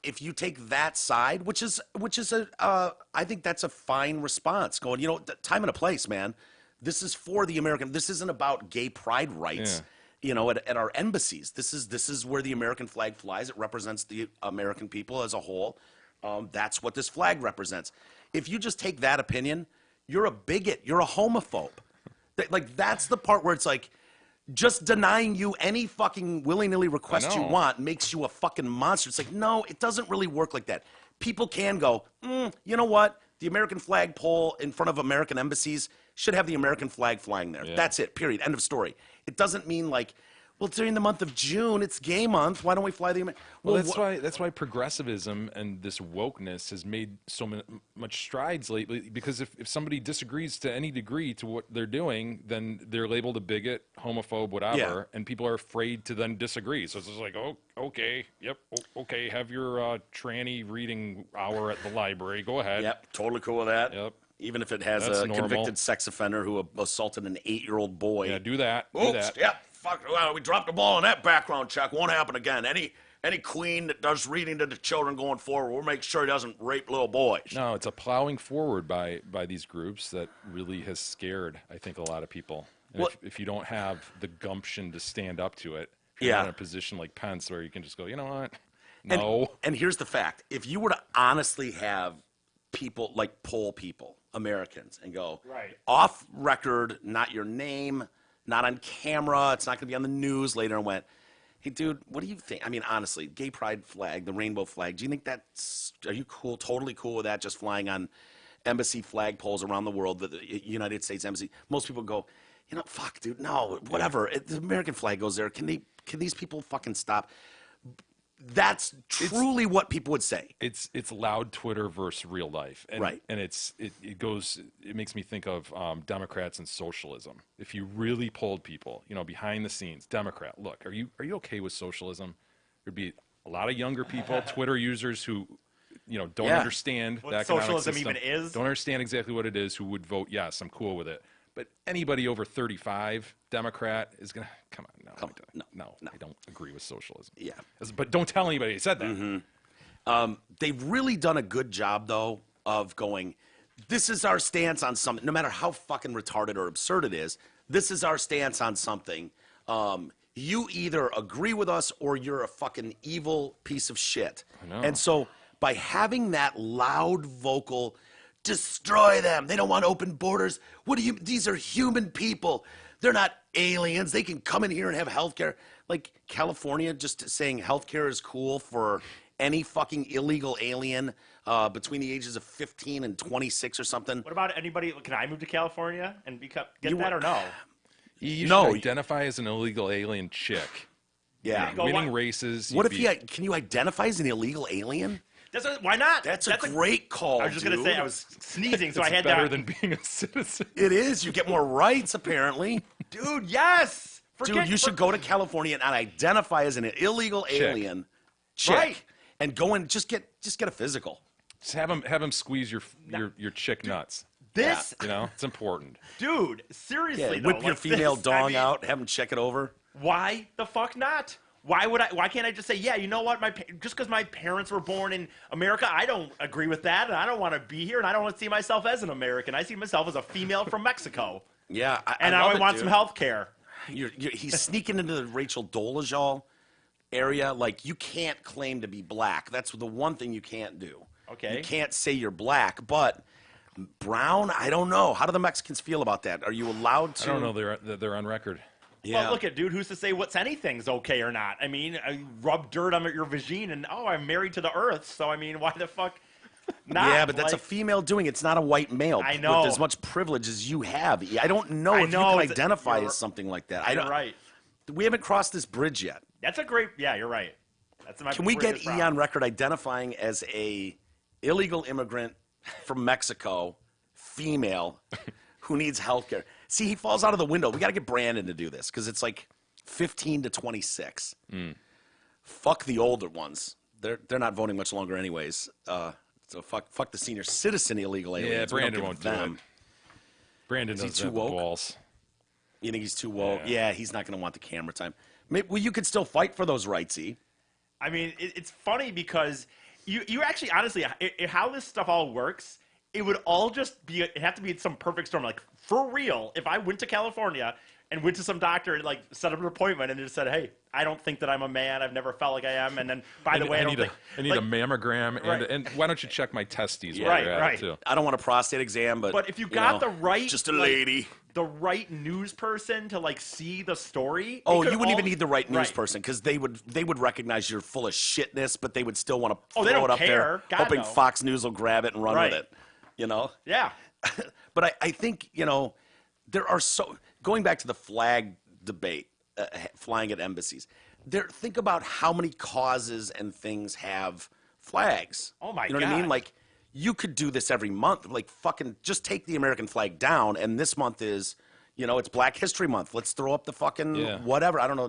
If you take that side, which is I think that's a fine response. Going, you know, time and a place, man. This is for the American. This isn't about gay pride rights. Yeah. You know, at our embassies, this is where the American flag flies. It represents the American people as a whole. That's what this flag represents. If you just take that opinion, you're a bigot. You're a homophobe. Like, that's the part where it's like, just denying you any fucking willy-nilly request you know. want makes you a fucking monster. It's like, no, it doesn't really work like that. People can go, you know what? The American flag pole in front of American embassies should have the American flag flying there. Yeah. That's it, period. End of story. It doesn't mean like, well, during the month of June, it's gay month. Why don't we fly the American? Well, that's why progressivism and this wokeness has made so much strides lately. Because if somebody disagrees to any degree to what they're doing, then they're labeled a bigot, homophobe, whatever, Yeah. and people are afraid to then disagree. So it's just like, oh, okay, yep, okay, have your tranny reading hour at the library. Go ahead. Yep, totally cool with that. Yep. Even if it has That's a normal. convicted sex offender who assaulted an 8-year-old boy. Yeah, do that. Do Oops, that. yep, fuck, well, we dropped the ball on that background check. Won't happen again. Any queen that does reading to the children going forward, we'll make sure he doesn't rape little boys. No, it's a plowing forward by these groups that really has scared, I think, a lot of people. And Well- if you don't have the gumption to stand up to it, if you're Yeah. not in a position like Pence where you can just go, you know what? And, No. and here's the fact. If you were to honestly have people, like poll people, Americans, and go, Right. off record, not your name, not on camera, it's not going to be on the news later, and went, hey, dude, what do you think? I mean, honestly, gay pride flag, the rainbow flag, do you think are you cool, totally cool with that, just flying on embassy flagpoles around the world, the United States Embassy? Most people go, you know, fuck, dude, no, whatever. The American flag goes there. Can these people fucking stop? That's truly what people would say. It's loud Twitter versus real life, and, Right. And it makes me think of Democrats and socialism. If you really polled people, you know, behind the scenes, Democrat, look, are you okay with socialism? There'd be a lot of younger people, Twitter users who, you know, don't Yeah. understand What the economic socialism system, even is? don't understand exactly what it is, who would vote yes, I'm cool with it. But anybody over 35, Democrat, is gonna come on. No, I don't agree with socialism. Yeah. But don't tell anybody I said that. They've really done a good job, though, of going, this is our stance on something. No matter how fucking retarded or absurd it is, this is our stance on something. You either agree with us or you're a fucking evil piece of shit. I know. And so by having that loud vocal, destroy them. They don't want open borders. These are human people. They're not aliens. They can come in here and have health care. Like California just saying health care is cool for any fucking illegal alien between the ages of 15 and 26 or something. What about anybody? Can I move to California and get You- that or no? You No. should identify as an illegal alien chick. Yeah. Go Winning what? races. What you'd if be- can you identify as an illegal alien? Why not? That's a great call. I was just gonna dude. say I was sneezing, so I It's had better to. than being a citizen. It is. You get more rights, apparently. Dude, yes. Dude, you should go to California and identify as an illegal alien chick, Right. and go and just get a physical. Just have him squeeze your chick nuts. This, You know, it's important. dude. Seriously, though, whip your like female this, I dong mean, out, have them check it over. Why the fuck not? Why can't I just say, yeah, you know what? Just because my parents were born in America, I don't agree with that, and I don't want to be here, and I don't want to see myself as an American. I see myself as a female from Mexico, Yeah, and I now love I want it, some dude. health care. He's sneaking into the Rachel Dolezal area. Like, you can't claim to be black. That's the one thing you can't do. Okay. You can't say you're black, but brown, I don't know. How do the Mexicans feel about that? Are you allowed to? I don't know. They're on record. Yeah. Well, look at dude. Who's to say what's anything's okay or not? I mean, I rub dirt on your vagine, and I'm married to the earth. So I mean, why the fuck? not. Yeah, but that's a like, female doing it. It's not a white male I know. with as much privilege as you have. I don't know I if know, you it's can a- identify you're- as something like that. You're right. We haven't crossed this bridge yet. That's a great. Yeah, you're right. That's my. Can we get biggest E problem. on record identifying as a illegal immigrant from Mexico, female, who needs health care? See, he falls out of the window. We got to get Brandon to do this because it's like 15 to 26. Fuck the older ones. They're not voting much longer anyways. So fuck the senior citizen illegal aliens. Yeah, We don't Brandon give won't do them. it. Brandon Is he doesn't too have the woke? balls. You think he's too woke? Yeah. Yeah, he's not going to want the camera time. Well, you could still fight for those rights, E. I mean, it's funny because you actually, honestly, how this stuff all works, it would all just be, it have to be some perfect storm. Like, for real, if I went to California and went to some doctor and, like, set up an appointment and just said, hey, I don't think that I'm a man. I've never felt like I am. And then, by the way, I don't think. I need like, a mammogram, Right. and why don't you check my testes while Right, you're at right. it, too? I don't want a prostate exam, But if you got the right. just a like, lady. the right news person to, like, see the story. Oh, it could you wouldn't all- even need the right news Right. person because they would recognize you're full of shitness, but they would still want to Oh, throw they don't it up care. there, God, hoping no. Fox News will grab it and run Right. with it. You know. Yeah. But I think there are going back to the flag debate, flying at embassies. Think about how many causes and things have flags. Oh, my You know what I mean? God. Like you could do this every month. Like fucking just take the American flag down, and this month is, it's Black History Month. Let's throw up the fucking Yeah. whatever. I don't know.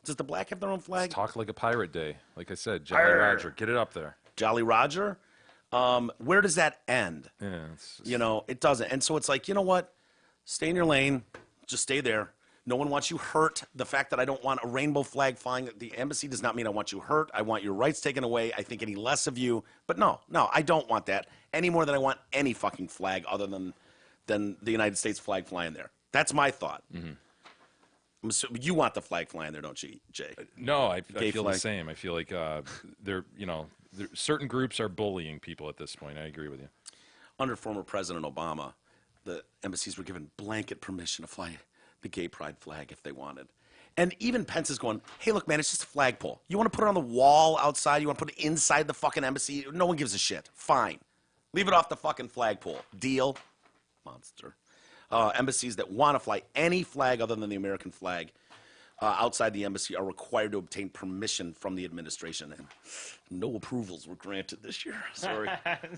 Does the black have their own flag? Talk like a pirate day. Like I said, Jolly Arr. Roger, get it up there. Jolly Roger. Where does that end? Yeah, it's just, It doesn't. And so it's like, you know what? Stay in your lane. Just stay there. No one wants you hurt. The fact that I don't want a rainbow flag flying at the embassy does not mean I want you hurt. I want your rights taken away. I think any less of you. But no, I don't want that any more than I want any fucking flag other than the United States flag flying there. That's my thought. You want the flag flying there, don't you, Jay? no, I Gay feel flag. the same. I feel like certain groups are bullying people at this point. I agree with you. Under former President Obama, the embassies were given blanket permission to fly the gay pride flag if they wanted. And even Pence is going, hey, look, man, it's just a flagpole. You want to put it on the wall outside? You want to put it inside the fucking embassy? No one gives a shit. Fine. Leave it off the fucking flagpole. Deal? Monster. Embassies that want to fly any flag other than the American flag outside the embassy are required to obtain permission from the administration. And no approvals were granted this year. Sorry.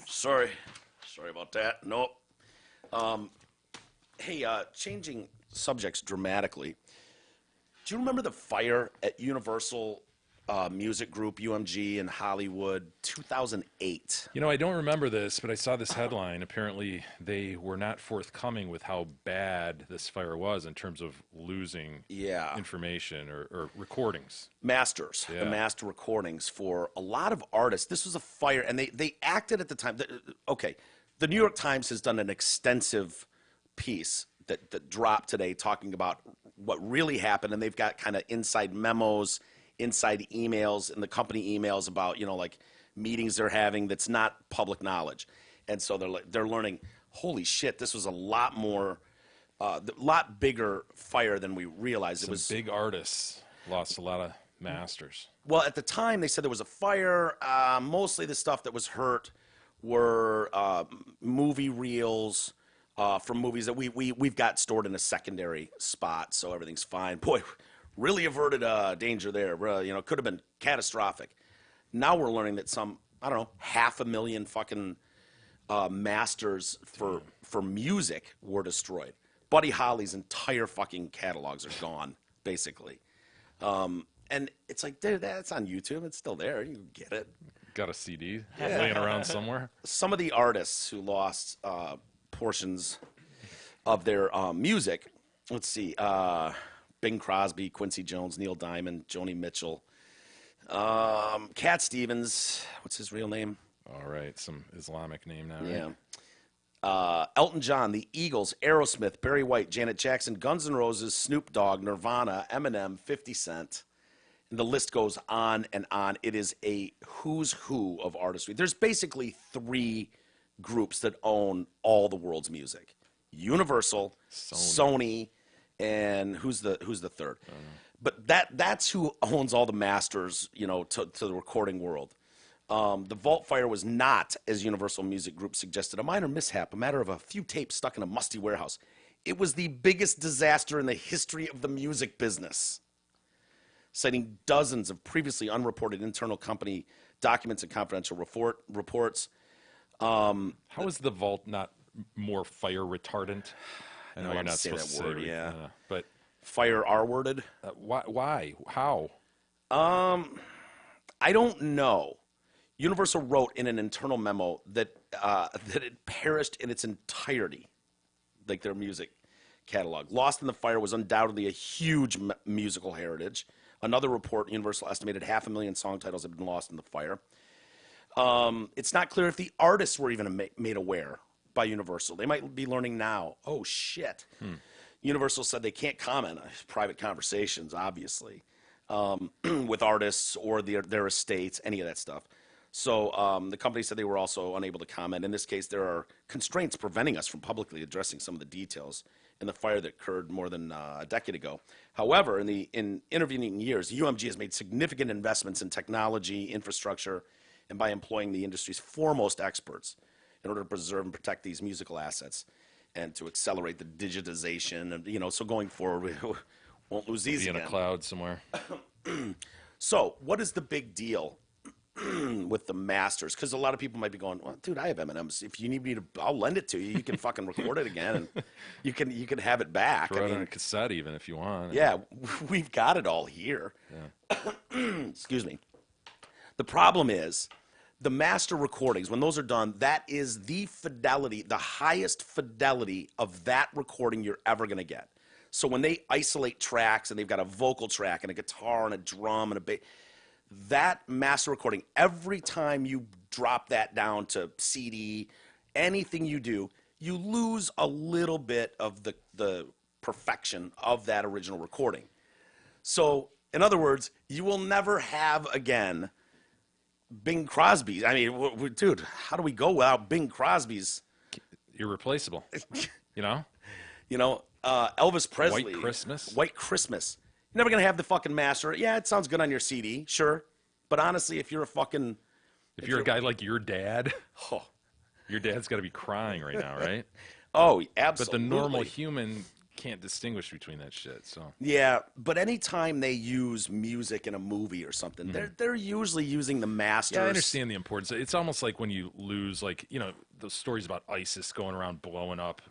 Sorry about that. Nope. Hey, changing subjects dramatically. Do you remember the fire at Universal Music Group, UMG, in Hollywood, 2008? I don't remember this, but I saw this headline. Apparently, they were not forthcoming with how bad this fire was in terms of losing Yeah. information or recordings. Masters, Yeah. the master recordings for a lot of artists. This was a fire, and they acted at the time. Okay, the New York Times has done an extensive piece that dropped today talking about what really happened, and they've got kind of inside memos, inside emails, and the company emails about like meetings they're having that's not public knowledge, and so they're learning. Holy shit, this was a lot more, lot bigger fire than we realized. It Some was big artists lost a lot of masters. Well, at the time, they said there was a fire. Mostly the stuff that was hurt were movie reels from movies that we've got stored in a secondary spot, so everything's fine. Boy, really averted danger there. Could have been catastrophic. Now we're learning that some, 500,000 fucking masters for music were destroyed. Buddy Holly's entire fucking catalogs are gone, basically. And it's like, dude, that's on YouTube. It's still there. You can get it. Got a CD laying around somewhere. Some of the artists who lost portions of their music, let's see, Bing Crosby, Quincy Jones, Neil Diamond, Joni Mitchell, Cat Stevens, what's his real name? All right, some Islamic name now. Yeah. Right? Elton John, the Eagles, Aerosmith, Barry White, Janet Jackson, Guns N' Roses, Snoop Dogg, Nirvana, Eminem, 50 Cent. And the list goes on and on. It is a who's who of artistry. There's basically three groups that own all the world's music: Universal, Sony, and who's the third? But that's who owns all the masters, to the recording world. The Vault fire was not, as Universal Music Group suggested, a minor mishap, a matter of a few tapes stuck in a musty warehouse. It was the biggest disaster in the history of the music business, citing dozens of previously unreported internal company documents and confidential reports. How is the Vault not more fire retardant? I know I you're don't not say supposed that to word, say, yeah. but Fire R-worded? why? How? I don't know. Universal wrote in an internal memo that that it perished in its entirety, like their music catalog. Lost in the Fire was undoubtedly a huge musical heritage. Another report, Universal estimated 500,000 song titles had been lost in the fire. It's not clear if the artists were even made aware by Universal. They might be learning now. Oh, shit. Universal said they can't comment on private conversations, obviously, with artists or their estates, any of that stuff. So the company said they were also unable to comment. In this case, there are constraints preventing us from publicly addressing some of the details in the fire that occurred more than a decade ago. However, in intervening years, UMG has made significant investments in technology, infrastructure, and by employing the industry's foremost experts in order to preserve and protect these musical assets and to accelerate the digitization. And, so going forward, we won't lose these Be in again. a cloud somewhere. So what is the big deal with the masters? Because a lot of people might be going, well, dude, I have M&Ms. If you need me to, I'll lend it to you. You can fucking record it again, and you can have it back. Throw it on a cassette even if you want. Yeah, we've got it all here. Excuse me. The problem is the master recordings, when those are done, that is the fidelity, the highest fidelity of that recording you're ever going to get. So when they isolate tracks and they've got a vocal track and a guitar and a drum and a bass, that master recording, every time you drop that down to CD, anything you do, you lose a little bit of the perfection of that original recording. So, in other words, you will never have again Bing Crosby's. I mean, dude, how do we go without Bing Crosby's? Irreplaceable. You know? Elvis Presley. White Christmas? White Christmas. You're never going to have the fucking master. Yeah, it sounds good on your CD, sure. But honestly, if you're a fucking... If you're a guy like your dad, Oh, your dad's got to be crying right now, right? oh But absolutely. the normal human can't distinguish between that shit, so. Yeah, but anytime they use music in a movie or something, they're usually using the masters. Yeah, I understand the importance. It's almost like when you lose, like, those stories about ISIS going around blowing up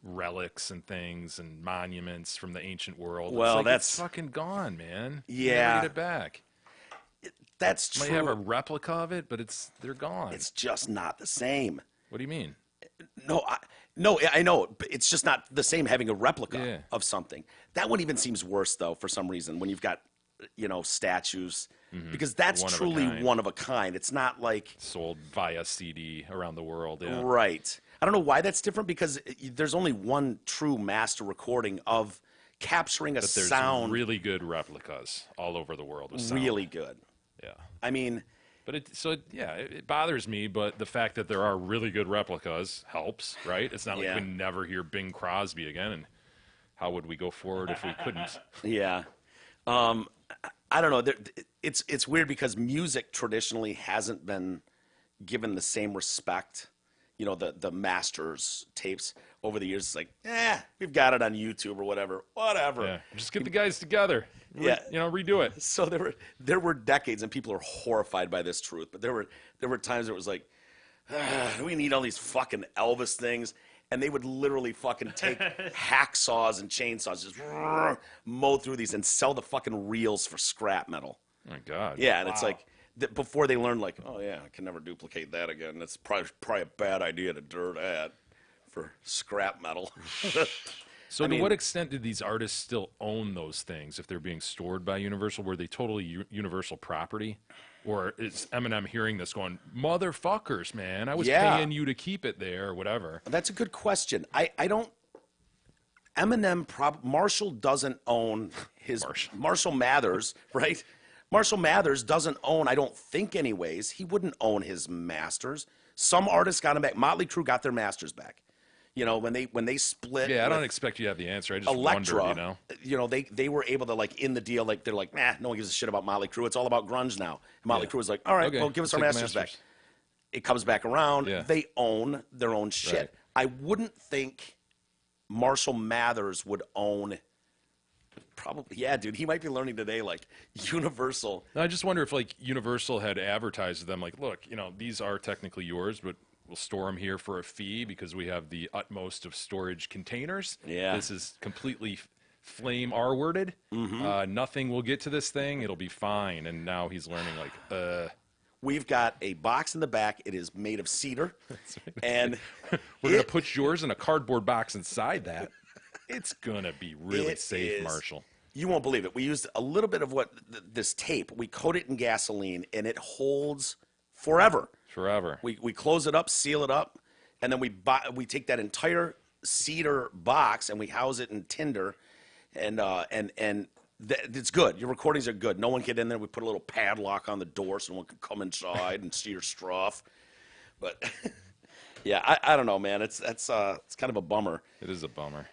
relics and things and monuments from the ancient world. Well, it's that's fucking gone, man. Yeah. You never get it back. That's Might true. have a replica of it, but they're gone. It's just not the same. What do you mean? No, I know. But it's just not the same having a replica of something. That one even seems worse, though, for some reason, when you've got, statues. Because that's One of a truly kind. one of a kind. It's not like... Sold via CD around the world, yeah. Right. I don't know why that's different, because there's only one true master recording of capturing a But there's sound really good replicas all over the world with sound. really good. Yeah. I mean... But it bothers me, but the fact that there are really good replicas helps, right? It's not like Yeah. we never hear Bing Crosby again, and how would we go forward if we couldn't? Yeah. I don't know. It's weird because music traditionally hasn't been given the same respect. The masters tapes over the years. It's like, we've got it on YouTube or whatever. Yeah, just get the guys together. Yeah. Redo it. So there were decades, and people are horrified by this truth. But there were times where it was like, we need all these fucking Elvis things. And they would literally fucking take hacksaws and chainsaws, just mow through these and sell the fucking reels for scrap metal. Oh my God. Yeah, and it's like before they learned, like, oh yeah, I can never duplicate that again. That's probably a bad idea to do that for scrap metal. So to what extent did these artists still own those things if they're being stored by Universal? Were they totally Universal property? Or is Eminem hearing this going, motherfuckers, man, I was paying you to keep it there or whatever? That's a good question. I don't... Marshall doesn't own his... Marshall Mathers, right? Marshall Mathers doesn't own, I don't think anyways, he wouldn't own his masters. Some artists got them back. Motley Crue got their masters back. You know, when they split. Yeah, I don't with expect you to have the answer. I just Elektra, wondered, you know. they were able to, like, in the deal, like, they're like, nah, no one gives a shit about Motley Crue. It's all about grunge now. And Motley Yeah. Crue was like, all right, Okay, well, give us we'll our take the masters back. Masters. It comes back around. Yeah. They own their own shit. Right. I wouldn't think Marshall Mathers would own. Probably, yeah, dude. He might be learning today, like, Universal. I just wonder if like Universal had advertised to them, like, look, you know, these are technically yours, but we'll store them here for a fee because we have the utmost of storage containers. Yeah. This is completely flame R-worded. Nothing will get to this thing. It'll be fine. And now he's learning, like, We've got a box in the back. It is made of cedar, and we're going to put yours in a cardboard box inside that. It's going to be really It safe, is- Marshall. You won't believe it. We used a little bit of this tape. We coat it in gasoline, and it holds forever. Forever. We close it up, seal it up, and then we take that entire cedar box and we house it in tinder, and it's good. Your recordings are good. No one get in there. We put a little padlock on the door so no one can come inside and see your stuff. But yeah, I don't know, man. It's kind of a bummer. It is a bummer.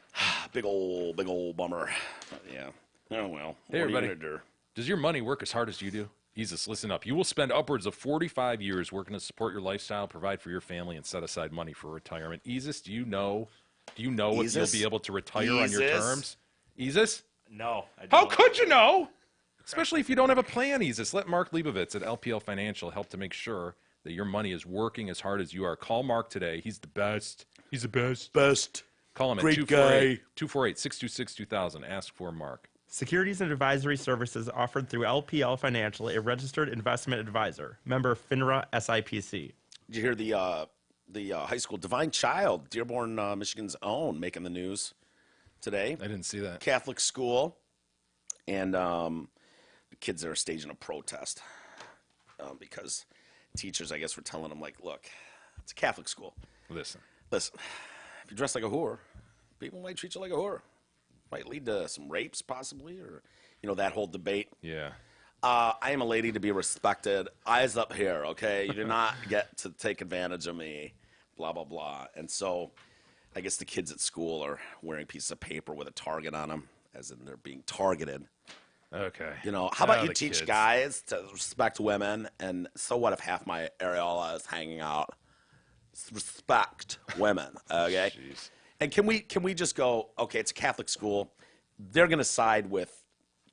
Big old bummer. But yeah. Oh well. Hey, what are you everybody. gonna do? Does your money work as hard as you do? Jesus, listen up. You will spend upwards of 45 years working to support your lifestyle, provide for your family, and set aside money for retirement. Easis, do you know if you'll Easis? be able to retire on your Easis? terms? Easis? No. I How don't. could you know? Especially if you don't have a plan, Easis. Let Mark Leibovitz at LPL Financial help to make sure that your money is working as hard as you are. Call Mark today. He's the best. He's the best. Best. Call him at Great guy. 248-626-2000. Ask for Mark. Securities and advisory services offered through LPL Financial, a registered investment advisor. Member FINRA SIPC. Did you hear the high school Divine Child, Dearborn, Michigan's own, making the news today? I didn't see that. Catholic school, and the kids there are staging a protest because teachers, I guess, were telling them, like, look, it's a Catholic school. Listen. Listen, if you dress like a whore, people might treat you like a whore. Might lead to some rapes, possibly, or, that whole debate. Yeah. I am a lady to be respected. Eyes up here, okay? You do not get to take advantage of me, blah, blah, blah. And so I guess the kids at school are wearing pieces of paper with a target on them, as in they're being targeted. Okay. How about Now you the teach kids. guys to respect women, and so what if half my areola is hanging out? Respect women, okay? Jeez. And can we just go, okay, it's a Catholic school. They're going to side with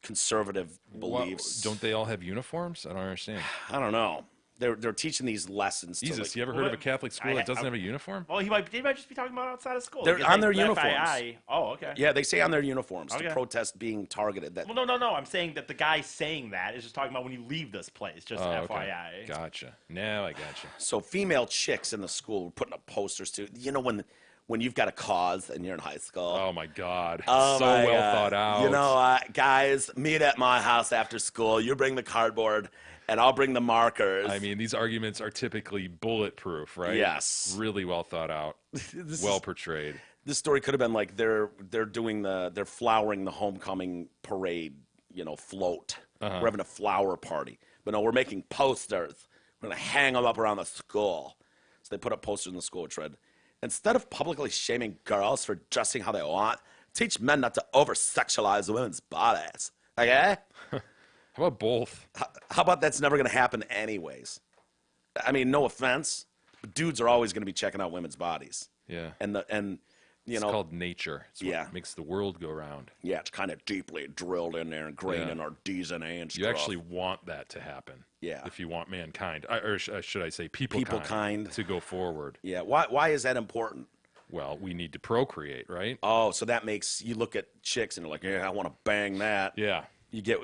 conservative beliefs. Don't they all have uniforms? I don't understand. I don't know. They're teaching these lessons. Jesus, to, you ever heard of a Catholic school that doesn't I- have a uniform? Well, they might just be talking about outside of school. They're Because on their FYI uniforms. Oh, okay. Yeah, they say on their uniforms Okay. to protest being targeted. That Well, no. I'm saying that the guy saying that is just talking about when you leave this place. Just Oh, FYI. okay. Gotcha. Now I gotcha. So female chicks in the school were putting up posters too. When you've got a cause and you're in high school. Oh my God. Oh so my well God. thought out. Guys, meet at my house after school. You bring the cardboard, and I'll bring the markers. I mean, these arguments are typically bulletproof, right? Yes. Really well thought out. Well portrayed. This story could have been like they're flowering the homecoming parade, float. Uh-huh. We're having a flower party, but no, we're making posters. We're gonna hang them up around the school. So they put up posters in the school which read, "Instead of publicly shaming girls for dressing how they want, teach men not to over-sexualize women's bodies." Okay? How about both? How about that's never gonna happen anyways? I mean, no offense, but dudes are always gonna be checking out women's bodies. Yeah. It's It's called nature. It's what Yeah. makes the world go round. Yeah, it's kind of deeply drilled in there, ingrained Yeah. in our DNA and stuff. You actually want that to happen. Yeah. If you want mankind, or should I say people People-kind. to go forward. Yeah, why is that important? Well, we need to procreate, right? Oh, so that makes you look at chicks and they're like, yeah, I want to bang that. Yeah. You get,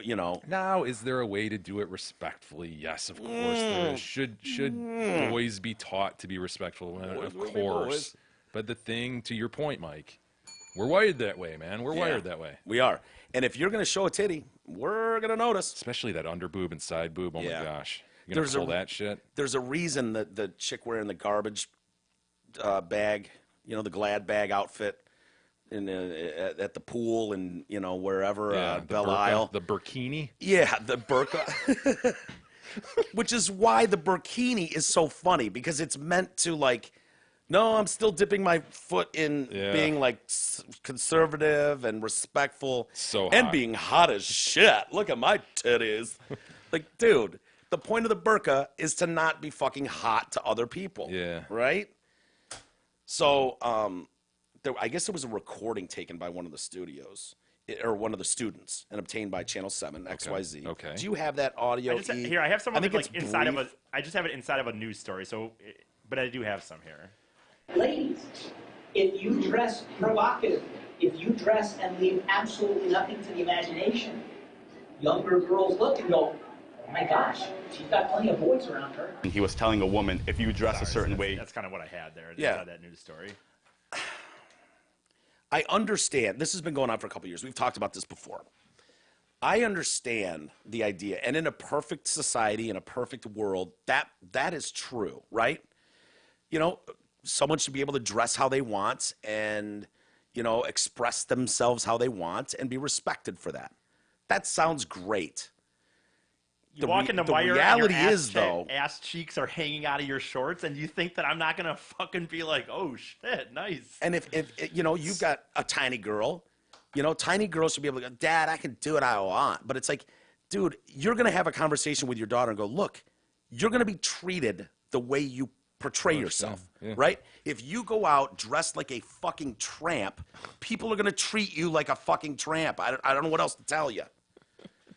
Now, is there a way to do it respectfully? Yes, of course there is. Should boys be taught to be respectful? Of will be course. boys. But the thing, to your point, Mike, we're wired that way, man. We're wired that way. We are. And if you're going to show a titty, we're going to notice. Especially that under boob and side boob. Oh Yeah. my gosh. You're going to pull that shit? There's a reason that the chick wearing the garbage bag, the Glad bag outfit at the pool and, wherever, the Belle burqa, Isle. the burkini. Yeah, the burqa. Which is why the burkini is so funny, because it's meant to, like, No, I'm still dipping my foot in Yeah. being like conservative and respectful. So and hot. being hot as shit. Look at my titties. Like, dude, the point of the burqa is to not be fucking hot to other people. Yeah. Right? So, I guess there was a recording taken by one of the studios. Or one of the students, and obtained by Channel 7 XYZ. Okay. Do you have that audio? Here, I have some I of it think like it's inside of brief. a. I just have it inside of a news story. So, but I do have some here. Ladies, if you dress provocatively, if you dress and leave absolutely nothing to the imagination, younger girls look and go, oh my gosh, she's got plenty of boys around her. He was telling a woman, if you dress a certain way, That's kind of what I had there. Yeah. Inside that news story. I understand. This has been going on for a couple years. We've talked about this before. I understand the idea, and in a perfect society, in a perfect world, that is true, right? You know, someone should be able to dress how they want and, you know, express themselves how they want and be respected for that. That sounds great. You walk in the the mirror and reality your is, though, ass cheeks are hanging out of your shorts, and you think that I'm not gonna fucking be like, oh shit, nice. and if you know, you've got a tiny girl, you know, tiny girls should be able to go, Dad, I can do what I want. But it's like, dude, you're going to have a conversation with your daughter and go, look, you're going to be treated the way you portray yourself, yeah. right? If you go out dressed like a fucking tramp, people are going to treat you like a fucking tramp. I don't know what else to tell you.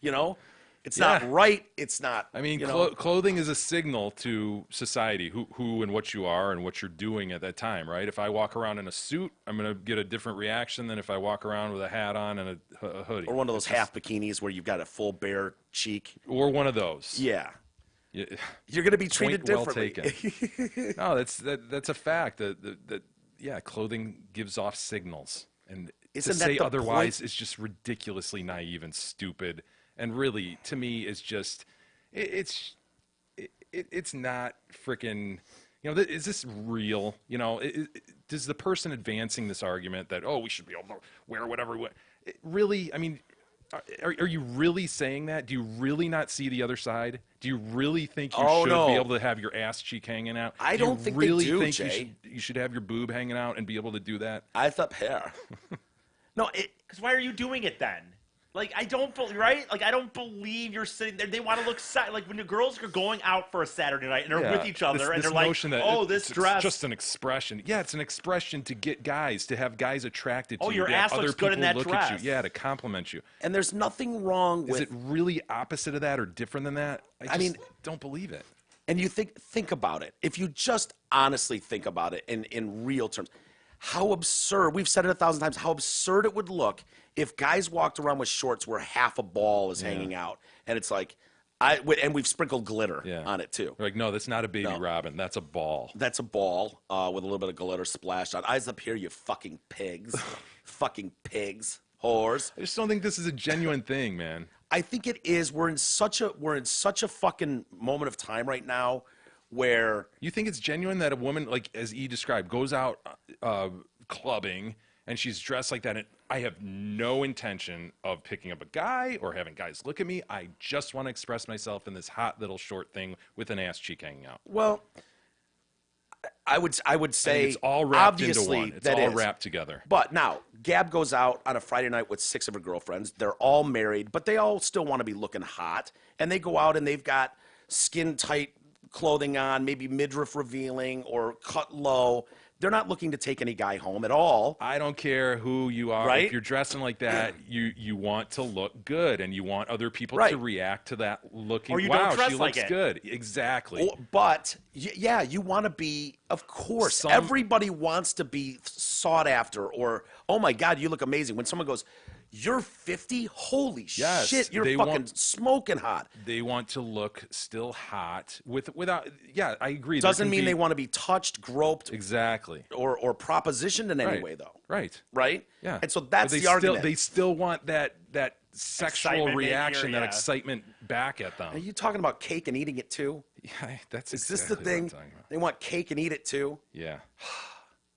You know? It's Yeah. not right. It's not. I mean, you know, clothing is a signal to society who and what you are and what you're doing at that time, right? If I walk around in a suit, I'm going to get a different reaction than if I walk around with a hat on and a hoodie. or one of those half bikinis where you've got a full bare cheek. Or one of those. Yeah. Yeah. You're going to be treated Point well differently. taken. No, that's a fact. That yeah, clothing gives off signals, and Isn't to that say the otherwise point? is just ridiculously naive and stupid. And really, to me, is just it's not freaking. You know, is this real? You know, does the person advancing this argument that we should be able to wear whatever we want? Really? I mean, are you really saying that? Do you really not see the other side? Do you really think you should no. be able to have your ass cheek hanging out? I Do you don't think they really do, think Jay. you should have your boob hanging out and be able to do that? Eyes up here. No, Because why are you doing it then? Like, I don't believe, right? Like, I don't believe you're sitting there. They want to look like when the girls are going out for a Saturday night and they're with each other and this they're like, notion that oh, this it's dress. just an expression. Yeah, it's an expression to get guys, to have guys attracted to Oh, you. your to have ass other looks good in people that look at dress. you. Yeah, to compliment you. and there's nothing wrong Is with. it really opposite of that or different than that? I mean, don't believe it. And you think about it. If you just honestly think about it in real terms, how absurd, we've said it 1,000 times, how absurd it would look if guys walked around with shorts where half a ball is hanging out. And it's like, and we've sprinkled glitter on it too. They're like, no, that's not a baby No. robin. That's a ball. That's a ball with a little bit of glitter splashed on. Eyes up here, you fucking pigs. Fucking pigs. Whores. I just don't think this is a genuine thing, man. I think it is. We're in such a fucking moment of time right now where You think it's genuine that a woman, like as E described, goes out clubbing and she's dressed like that? And I have no intention of picking up a guy or having guys look at me. I just want to express myself in this hot little short thing with an ass cheek hanging out. well, I would I think say it's all wrapped into obviously one. It's that all is. wrapped together. But now, Gab goes out on a Friday night with 6 of her girlfriends. They're all married, but they all still want to be looking hot. And they go out and they've got skin tight clothing on, maybe midriff revealing or cut low. They're not looking to take any guy home at all. I don't care who you are. Right? If you're dressing like that, you want to look good, and you want other people Right. to react to that looking. Or you wow, don't dress she like looks it. good. Exactly. But yeah, you want to be, of course, Some- everybody wants to be sought after or, oh my God, you look amazing. When someone goes, you're 50? Holy Yes, shit, you're they fucking want- smoking hot. They want to look still hot without. Yeah, I agree. There Doesn't can mean be- they want to be touched, groped, exactly. or propositioned in any Right. way, though. Right. Right? Yeah. And so But that's they the still, argument. They still want that sexual Excitement, maybe, reaction, or- that yeah. excitement back at them. Are you talking about cake and eating it too? Yeah, that's Is this exactly the what thing? I'm talking about. They want cake and eat it too? Yeah.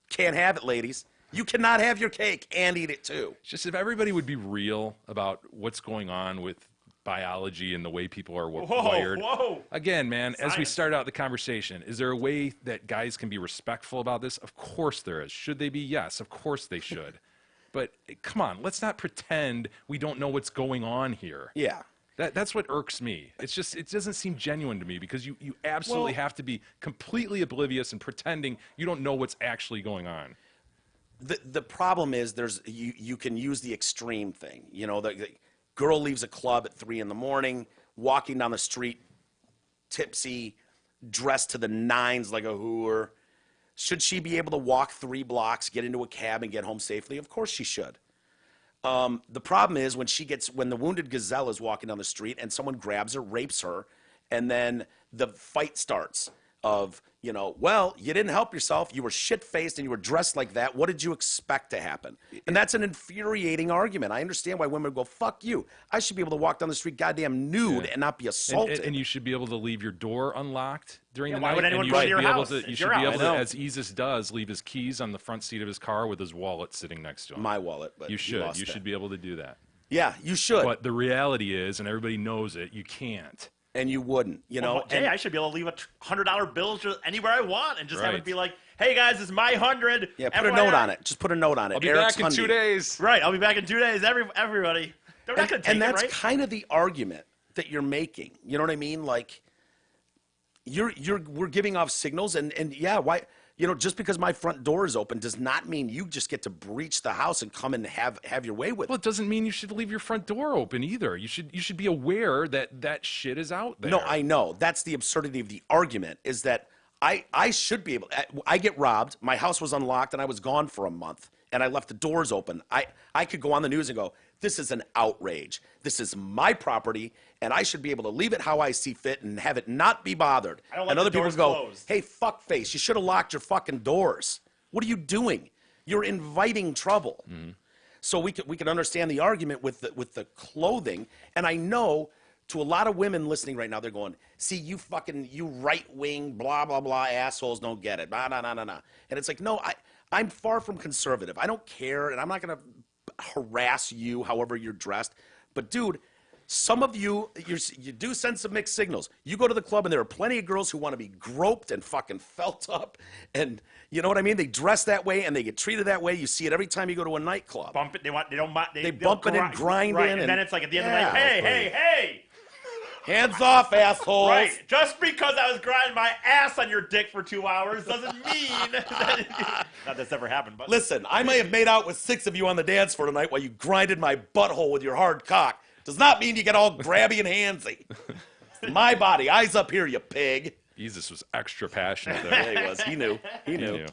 Can't have it, ladies. You cannot have your cake and eat it too. It's just if everybody would be real about what's going on with biology and the way people are Whoa, wired. whoa. Again, man, as we Science. start out the conversation, is there a way that guys can be respectful about this? Of course there is. Should they be? Yes, of course they should. But come on, let's not pretend we don't know what's going on here. Yeah. That's what irks me. It's just, it doesn't seem genuine to me because you absolutely have to be completely oblivious and pretending you don't know what's actually going on. The problem is you can use the extreme thing. You know, the girl leaves a club at 3 a.m, walking down the street, tipsy, dressed to the nines like a hooer. Should she be able to walk 3 blocks, get into a cab, and get home safely? Of course she should. The problem is when the wounded gazelle is walking down the street and someone grabs her, rapes her, and then the fight starts of, you know, well, you didn't help yourself. You were shit-faced and you were dressed like that. What did you expect to happen? And that's an infuriating argument. I understand why women go, fuck you. I should be able to walk down the street goddamn nude and not be assaulted. And you should be able to leave your door unlocked during the why night. would anyone and you go should to your be able house? to, It's you your should be house. able I to, know. as Isis does, leave his keys on the front seat of his car with his wallet sitting next to him. My wallet, but You he should. lost You it. should be able to do that. Yeah, you should. But the reality is, and everybody knows it, you can't. And you wouldn't, you know. Well, Jay, and- I should be able to leave a $100 bill just anywhere I want and just have Right. it be like, hey guys, this is my 100. yeah, put a note on it. Just put a note on it. I'll be Eric's back in 2 Hyundai. days. Right, I'll be back in 2 days. Everybody. They're not going to take And it, that's right? kind of the argument that you're making. You know what I mean? Like, we're giving off signals, and yeah, why? You know, just because my front door is open does not mean you just get to breach the house and come and have your way with Well, it. it doesn't mean you should leave your front door open either. You should be aware that that shit is out there. No, I know. That's the absurdity of the argument, is that I should be able. I get robbed. My house was unlocked, and I was gone for a month, and I left the doors open. I could go on the news and go, this is an outrage. This is my property, and I should be able to leave it how I see fit and have it not be bothered. I don't like And other the people doors go, closed. hey, fuckface, you should have locked your fucking doors. What are you doing? You're inviting trouble. So we can understand the argument with the clothing, and I know to a lot of women listening right now, they're going, see, you right wing blah blah blah assholes don't get it, blah, nah, nah, nah, nah. And it's like, no, I'm far from conservative. I don't care, and I'm not gonna harass you however you're dressed. But dude, some of you do send some mixed signals. You go to the club and there are plenty of girls who want to be groped and fucking felt up, and you know what I mean. They dress that way and they get treated that way. You see it every time you go to a nightclub. Bump it. They don't. They bump it and grind right, in, and then and- it's like at the end of Yeah, the night, it's like- hey. Hands off, assholes! Right. Just because I was grinding my ass on your dick for 2 hours doesn't mean that not that's ever happened. But Listen, I may have made out with 6 of you on the dance floor tonight while you grinded my butthole with your hard cock. Does not mean you get all grabby and handsy. It's my body. Eyes up here, you pig. Jesus was extra passionate there. Yeah, he was. He knew. He knew. Yeah.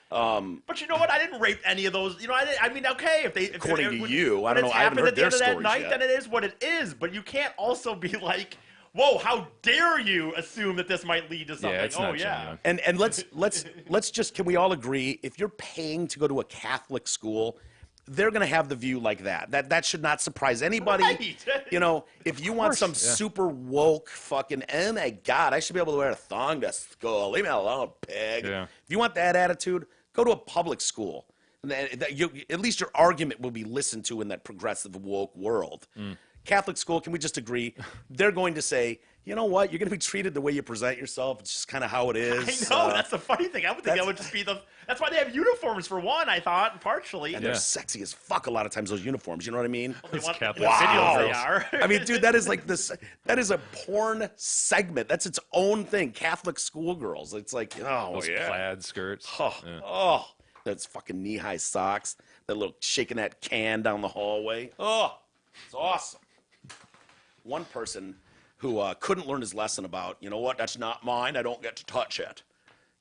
But you know what? I didn't rape any of those. You know, I mean, okay, if According to when- you, I when don't know, it's I haven't happened heard at the their end of that stories night, yet. then it is what it is. But you can't also be like, whoa, how dare you assume that this might lead to something? Yeah, it's oh not yeah. genuine. And let's just, can we all agree, if you're paying to go to a Catholic school, they're going to have the view like that. That should not surprise anybody. Right. You know, if you want some super woke fucking, oh my God, I should be able to wear a thong to school. Leave me alone, pig. Yeah. If you want that attitude, go to a public school. And at least your argument will be listened to in that progressive woke world. Catholic school, can we just agree? They're going to say, you know what? You're going to be treated the way you present yourself. It's just kind of how it is. I know, that's the funny thing. I would think that that's- would just be that's why they have uniforms for one, I thought, partially. And they're sexy as fuck a lot of times, those uniforms. You know what I mean? They want Catholic the videos Wow. they are. I mean, dude, that is like this. That is a porn segment. That's its own thing. Catholic schoolgirls. It's like, oh Those yeah. plaid skirts. Oh, Yeah. oh, that's fucking knee-high socks. That little shaking that can down the hallway. Oh, it's awesome. One person who couldn't learn his lesson about, you know what? That's not mine. I don't get to touch it.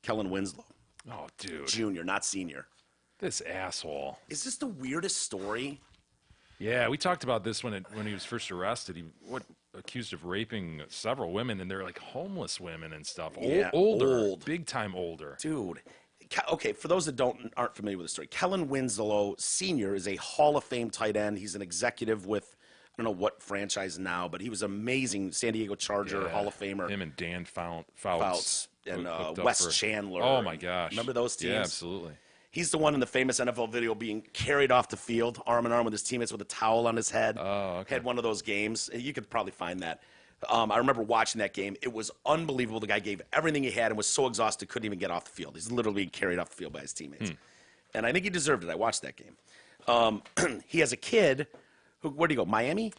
Kellen Winslow, Oh, dude. junior, not senior. This asshole. Is this the weirdest story? Yeah, we talked about this when he was first arrested. He accused of raping several women, and they're like homeless women and stuff. Yeah, Older, old. big time older. Dude. Okay, for those that aren't familiar with the story, Kellen Winslow Sr. is a Hall of Fame tight end. He's an executive with, I don't know what franchise now, but he was amazing. San Diego Charger, Yeah, Hall of Famer. Him and Dan Fouts Fouts and hooked up Wes for- Chandler. Oh my gosh! Remember those teams? Yeah, absolutely. He's the one in the famous NFL video being carried off the field, arm in arm with his teammates with a towel on his head. Oh, okay. Had one of those games. You could probably find that. I remember watching that game. It was unbelievable. The guy gave everything he had and was so exhausted, couldn't even get off the field. He's literally being carried off the field by his teammates. And I think he deserved it. I watched that game. He has a kid. Where'd he go? Miami?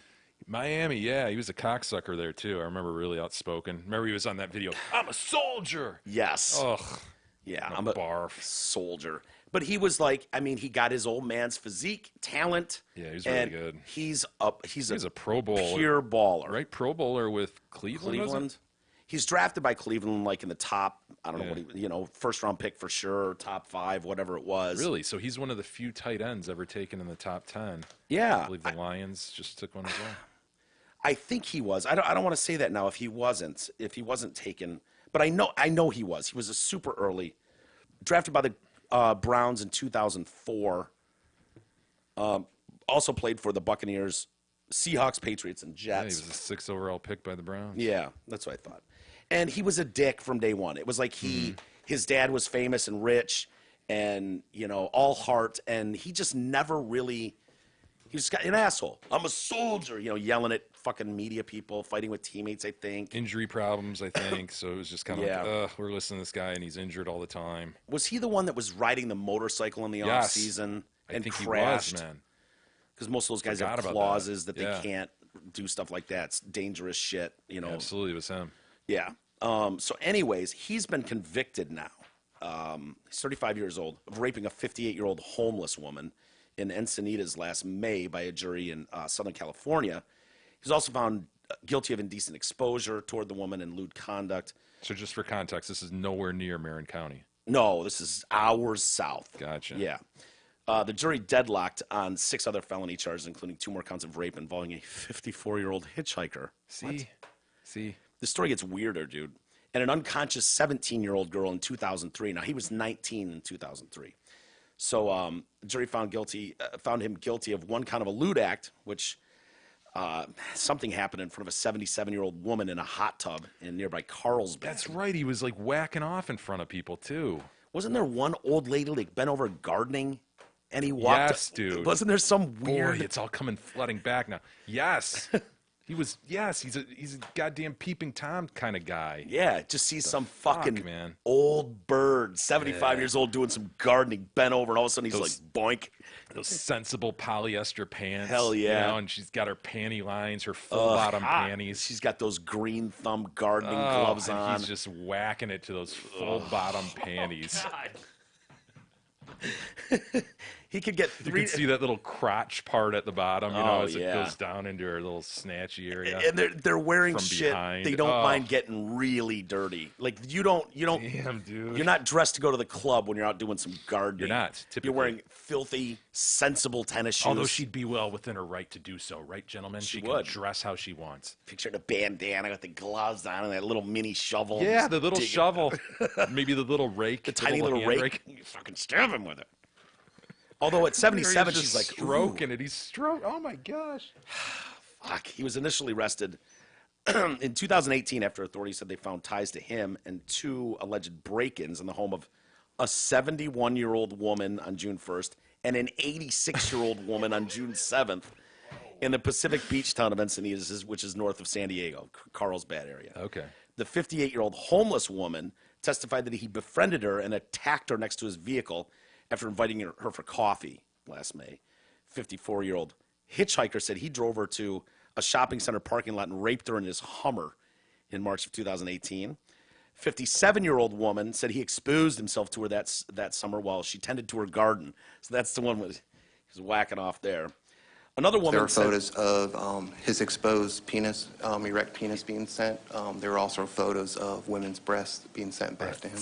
Miami, yeah. He was a cocksucker there, too. I remember really outspoken. Remember he was on that video, I'm a soldier. Yes. Ugh. Yeah, a I'm a barf. soldier. But he was like, I mean, he got his old man's physique, talent. Yeah, he's really good. He's a Pro Bowler. pure baller. Right? Pro Bowler with Cleveland, was it? Cleveland. He's drafted by Cleveland like in the top, I don't know Yeah. what first round pick for sure, top 5, whatever it was. Really? So he's one of the few tight ends ever taken in the top 10. Yeah. I believe the Lions just took one as well. I think he was. I don't want to say that now if he wasn't taken, but I know he was. He was a super early, drafted by the Browns in 2004. Also played for the Buccaneers, Seahawks, Patriots, and Yeah, he Jets. was a 6th overall pick by the Browns. Yeah, that's what I thought. And he was a dick from day one. It was like his dad was famous and rich and, all heart. And he just never really, he just got an asshole. I'm a soldier, yelling at fucking media people, fighting with teammates, I think. Injury problems, I think. So it was just kind of Yeah. like, we're listening to this guy and he's injured all the time. Was he the one that was riding the motorcycle in the off Yes. season and I think crashed? he was, man. Because most of those guys Forgot have about that. clauses that Yeah. they can't do stuff like that. It's dangerous shit, Absolutely, it was him. Yeah. So, anyways, he's been convicted now. He's 35 years old of raping a 58-year-old homeless woman in Encinitas last May by a jury in Southern California. He's also found guilty of indecent exposure toward the woman and lewd conduct. So just for context, this is nowhere near Marin County. No, this is hours south. Gotcha. Yeah. The jury deadlocked on 6 other felony charges, including 2 more counts of rape involving a 54-year-old hitchhiker. See? The story gets weirder, dude. And an unconscious 17-year-old girl in 2003. Now, he was 19 in 2003. So the jury found him guilty of 1 count of a lewd act, which something happened in front of a 77-year-old woman in a hot tub in nearby Carlsbad. That's right. He was like whacking off in front of people, too. Wasn't there one old lady like bent over gardening? And he walked. Yes, dude. Wasn't there some weird? Boy, it's all coming flooding back now. Yes. He's a goddamn peeping Tom kind of guy. Yeah, just see some fucking man? old bird, 75 years old, doing some gardening, bent over, and all of a sudden he's like, boink. Those sensible polyester pants. Hell yeah. And she's got her panty lines, her full bottom panties. She's got those green thumb gardening Oh, gloves and on. he's just whacking it to those full bottom panties. He could get You 3. can see that little crotch part at the bottom, as yeah. it goes down into her little snatchy area. And they're wearing From shit. behind. They don't Oh. mind getting really dirty. Like you don't. Damn, dude. You're not dressed to go to the club when you're out doing some gardening. You're not, typically. You're wearing filthy, sensible tennis shoes. Although she'd be well within her right to do so, right, gentlemen? She would. can dress how she wants. Picture the bandana with the gloves on and that little mini shovel. Yeah, Just the little dig it. shovel. Maybe the little rake. The tiny little hand rake. You fucking stab him with it. Although at 77, He's she's just like, stroking it. He's stroking. Oh my gosh. fuck. He was initially arrested in 2018 after authorities said they found ties to him and 2 alleged break-ins in the home of a 71-year-old woman on June 1st and an 86-year-old woman on June 7th in the Pacific Beach town of Encinitas, which is north of San Diego, Carlsbad area. Okay. The 58-year-old homeless woman testified that he befriended her and attacked her next to his vehicle after inviting her for coffee last May. 54-year-old hitchhiker said he drove her to a shopping center parking lot and raped her in his Hummer in March of 2018. 57-year-old woman said he exposed himself to her that summer while she tended to her garden. So that's the one with he was whacking off there. Another woman There are said, photos of his exposed penis, erect penis being sent. There are also photos of women's breasts being sent back to him.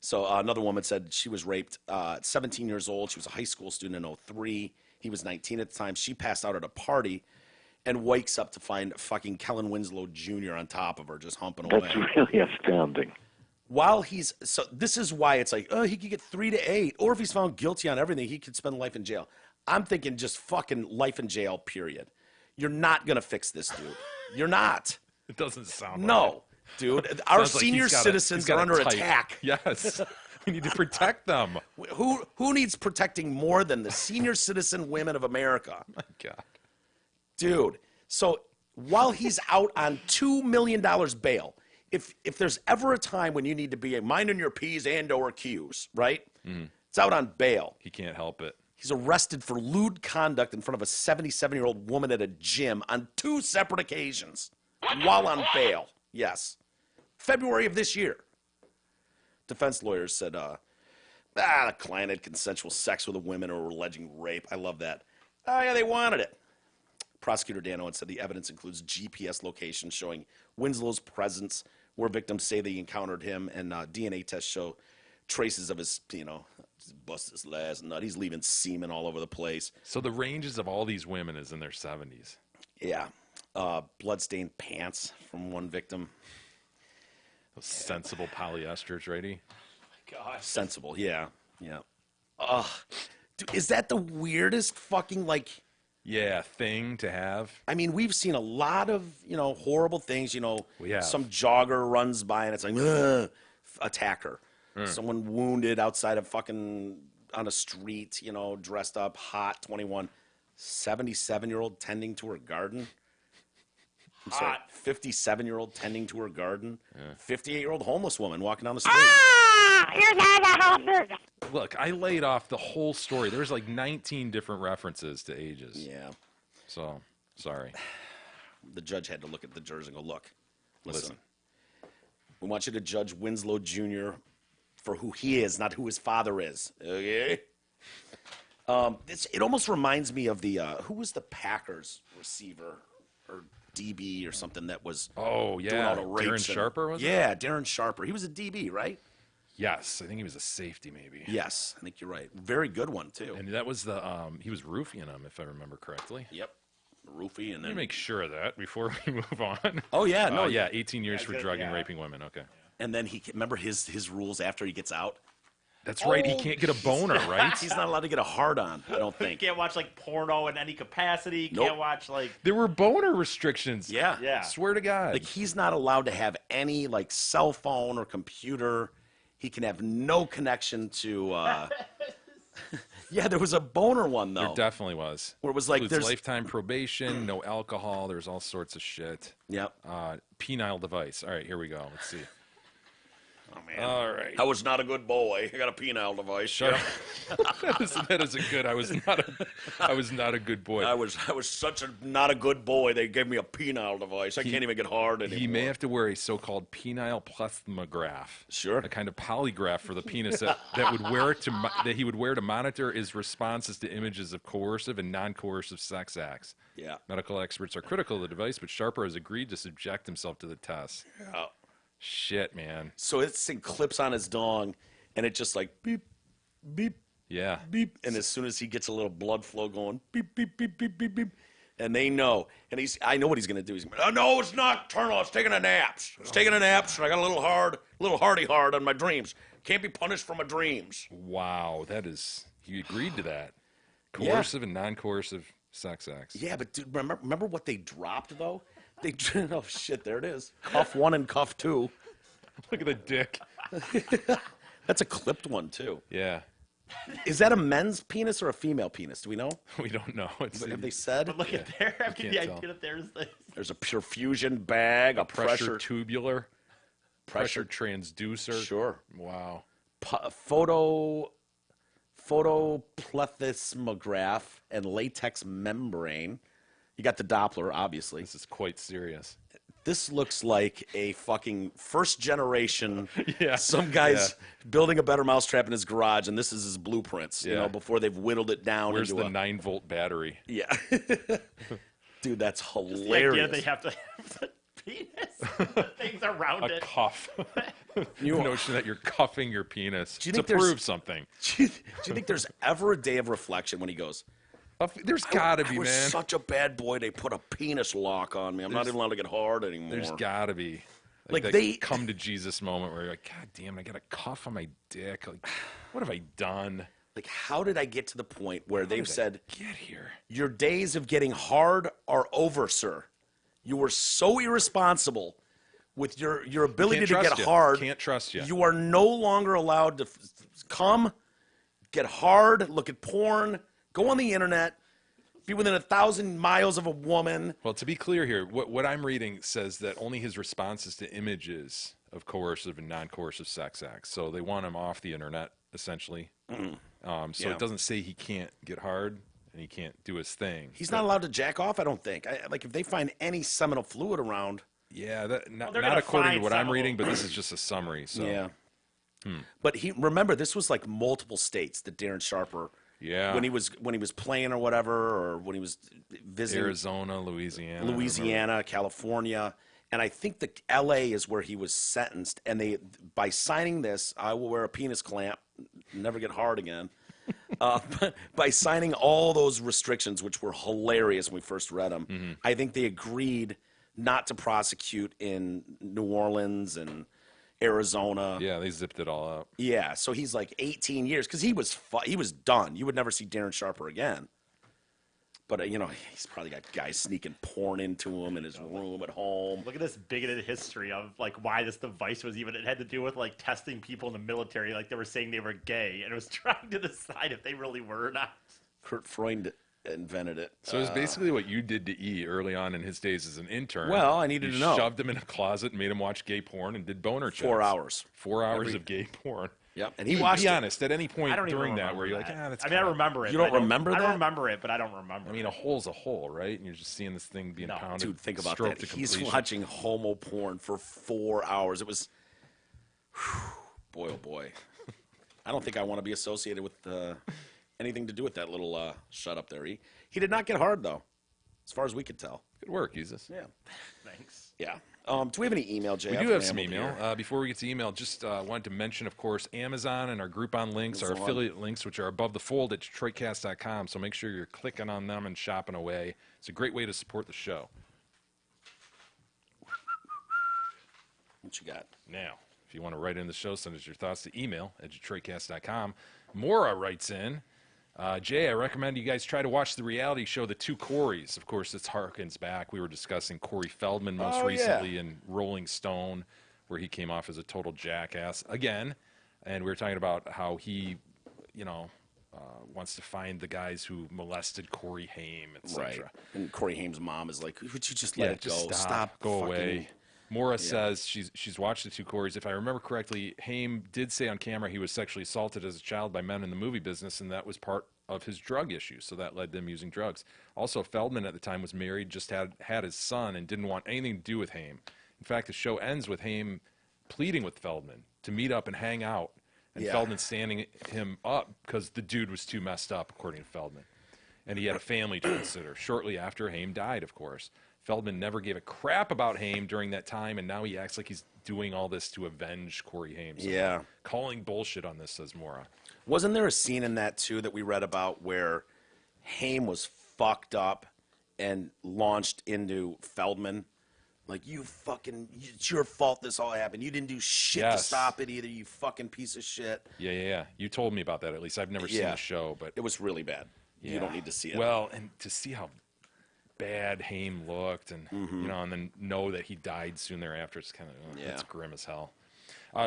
So another woman said she was raped at 17 years old. She was a high school student in 03. He was 19 at the time. She passed out at a party and wakes up to find fucking Kellen Winslow Jr. on top of her, just humping away. That's really astounding. So this is why it's like, oh, he could get 3 to 8. Or if he's found guilty on everything, he could spend life in jail. I'm thinking just fucking life in jail, period. You're not going to fix this, dude. You're not. It doesn't sound right. No. Dude, our Sounds like senior he's got citizens are under type. attack. Yes. We need to protect them. Who needs protecting more than the senior citizen women of America? My God. Dude, so while he's out on $2 million bail, if there's ever a time when you need to be minding your P's and or Q's, right? It's out on bail. He can't help it. He's arrested for lewd conduct in front of a 77-year-old woman at a gym on 2 separate occasions while on bail. Yes. February of this year. Defense lawyers said, the client had consensual sex with a woman or alleging rape. I love that. Oh, yeah, they wanted it. Prosecutor Dan Owen said the evidence includes GPS locations showing Winslow's presence where victims say they encountered him, and DNA tests show traces of his, bust his last nut. He's leaving semen all over the place. So the ranges of all these women is in their 70s. Yeah. Bloodstained pants from one victim. Those sensible polyesters, righty? God. Sensible, yeah. Yeah. Ugh. Dude, is that the weirdest fucking, Yeah, thing to have. I mean, we've seen a lot of, horrible things. We have. Some jogger runs by and it's like, ugh, attacker. Someone wounded outside of fucking on a street, dressed up, hot, 21. 77-year-old tending to her garden. I'm sorry, 57-year-old tending to her garden. 58-year-old homeless woman walking down the street. Look, I laid off the whole story. There's 19 different references to ages. Yeah. So, sorry. The judge had to look at the jurors and go, look, listen. We want you to judge Winslow Jr. for who he is, not who his father is. Okay? It almost reminds me of the, who was the Packers receiver or DB or something that was Oh, doing yeah. all the rapes. Darren Sharper, was it? Yeah, Darren Sharper. He was a DB, right? Yes, I think he was a safety, maybe. Yes, I think you're right. Very good one, too. And that was the, he was roofing him, if I remember correctly. Yep. Roofie and Let me then... make sure of that before we move on. Oh, yeah, no. Yeah, 18 years for good, drugging and yeah. raping women. Okay. And then remember his rules after he gets out? That's right. He can't get a boner, right? He's not allowed to get a hard on, I don't You think. can't watch porno in any capacity. You Nope. can't watch There were boner restrictions. Yeah. yeah. Swear to God. He's not allowed to have any cell phone or computer. He can have no connection to. Yeah, there was a boner one though. There definitely was. Where it was like, Includes there's- lifetime probation, no alcohol. There's all sorts of shit. Yep. Penile device. All right, here we go. Let's see. Oh man. All right. I was not a good boy. I got a penile device. Shut up. that is a good. I was not a good boy. I was such a not a good boy. They gave me a penile device. I can't even get hard anymore. He may have to wear a so-called penile plethysmograph. Sure. A kind of polygraph for the penis that he would wear to monitor his responses to images of coercive and non-coercive sex acts. Yeah. Medical experts are critical of the device, but Sharper has agreed to subject himself to the test. Yeah. Shit, man. So this thing clips on his dong, and it just beep, beep, Yeah. beep. And as soon as he gets a little blood flow going, beep, beep, beep, beep, beep, beep. And they know. And I know what he's going to do. He's going to no, it's nocturnal. It's taking a nap. It's taking a nap, and I got a little hardy hard on my dreams. Can't be punished for my dreams. Wow, he agreed to that. Coercive and non-coercive sex acts. Yeah, but dude, remember what they dropped, though? Oh, shit, there it is. Cuff 1 and cuff 2. Look at the dick. That's a clipped one, too. Yeah. Is that a men's penis or a female penis? Do we know? We don't know. Have they said? But look at there. I mean, can't the tell. idea that there's this. There's a perfusion bag, a Pressure tubular. pressure transducer. Sure. Wow. Photoplethysmograph and latex membrane. You got the Doppler, obviously. This is quite serious. This looks like a fucking first generation. Yeah. Some guy's building a better mousetrap in his garage, and this is his blueprints. Yeah. Before they've whittled it down. Where's into the 9-volt battery? Yeah. Dude, that's The idea hilarious. they have to have the penis, the things around A it. cuff. The notion that you're cuffing your penis you to think there's- prove something. Do you think there's ever a day of reflection when he goes, There's gotta I be, was man. such a bad boy, they put a penis lock on me. I'm not even allowed to get hard anymore. There's gotta be. Like, that they- come to Jesus moment where you're like, God damn, I got a cuff on my dick. Like, what have I done? Like, how did I get to the point where they've said, Get here. your days of getting hard are over, sir. You were so irresponsible with your ability Can't to trust get you. hard. Can't trust you. You are no longer allowed to come, get hard, look at porn, go on the internet, be within 1,000 miles of a woman. Well, to be clear here, what I'm reading says that only his responses to images of coercive and non-coercive sex acts. So they want him off the internet, essentially. So Yeah. it doesn't say he can't get hard and he can't do his thing. He's not allowed to jack off, I don't think. Like, if they find any seminal fluid around. Yeah, they're not gonna according to find what some I'm of reading, them. but this is just a summary. So Yeah. But remember, this was like multiple states that Darren Sharper, Yeah. when he was playing or whatever, or when he was visiting Arizona, Louisiana, Louisiana, California, and I think the L.A. is where he was sentenced. And they, by signing this, I will wear a penis clamp, never get hard again. By signing all those restrictions, which were hilarious when we first read them, I think they agreed not to prosecute in New Orleans and Arizona. Yeah, they zipped it all up. Yeah, so he's like 18 years because he was done. You would never see Darren Sharper again. But he's probably got guys sneaking porn into him in his room at home. Look at this bigoted history of like why this device was even. It had to do with like testing people in the military, like they were saying they were gay, and it was trying to decide if they really were or not. Kurt Freund invented it. So it's basically what you did to E early on in his days as an intern. Well, I needed You to know. Shoved him in a closet, made him watch gay porn, and did boner checks. 4 hours. 4 hours of gay porn. Yep, and he watched Be it. honest, at any point I don't even during that remember where you're like, that. that's I mean, I kinda- remember it. You but don't remember I that? remember it, but I don't remember. I mean, a hole's a hole, right? And you're just seeing this thing being No. pounded. Dude, think about stroked that. to He's completion. watching homo porn for 4 hours. It was, boy, oh boy. I don't think I want to be associated with anything to do with that little shut up there. He did not get hard, though, as far as we could tell. Good work, Jesus. Yeah. Thanks. Yeah. Do we have any email, Jay? We I've do have some rambled email. here. Before we get to email, just wanted to mention, of course, Amazon and our Groupon links, our That's the one. affiliate links, which are above the fold at DetroitCast.com. So make sure you're clicking on them and shopping away. It's a great way to support the show. What you got? Now, if you want to write in the show, send us your thoughts to email at DetroitCast.com. Maura writes in, Jay, I recommend you guys try to watch the reality show The Two Corys. Of course, this harkens back. We were discussing Corey Feldman most Oh, yeah. recently in Rolling Stone, where he came off as a total jackass again. And we were talking about how he, wants to find the guys who molested Corey Haim, etc. Right. And Corey Haim's mom is like, would you just let it go? just Stop. Go fucking-" away. Maura says she's watched The Two Corys. If I remember correctly, Haim did say on camera he was sexually assaulted as a child by men in the movie business, and that was part of his drug issue. So that led to him using drugs. Also, Feldman at the time was married, just had his son, and didn't want anything to do with Haim. In fact, the show ends with Haim pleading with Feldman to meet up and hang out, and Yeah. Feldman standing him up because the dude was too messed up, according to Feldman. And he had a family to consider. Shortly after, Haim died, of course. Feldman never gave a crap about Haim during that time, and now he acts like he's doing all this to avenge Corey Haim. So Yeah. calling bullshit on this, says Maura. Wasn't there a scene in that, too, that we read about where Haim was fucked up and launched into Feldman? Like, it's your fault this all happened. You didn't do shit to Yes. stop it either, you fucking piece of shit. Yeah. You told me about that, at least. I've never seen Yeah. the show, but It was really bad. You yeah. don't need to see it. Well, and to see how bad Haim looked, and Mm-hmm. and then know that he died soon thereafter, it's kind of Yeah. it's grim as hell.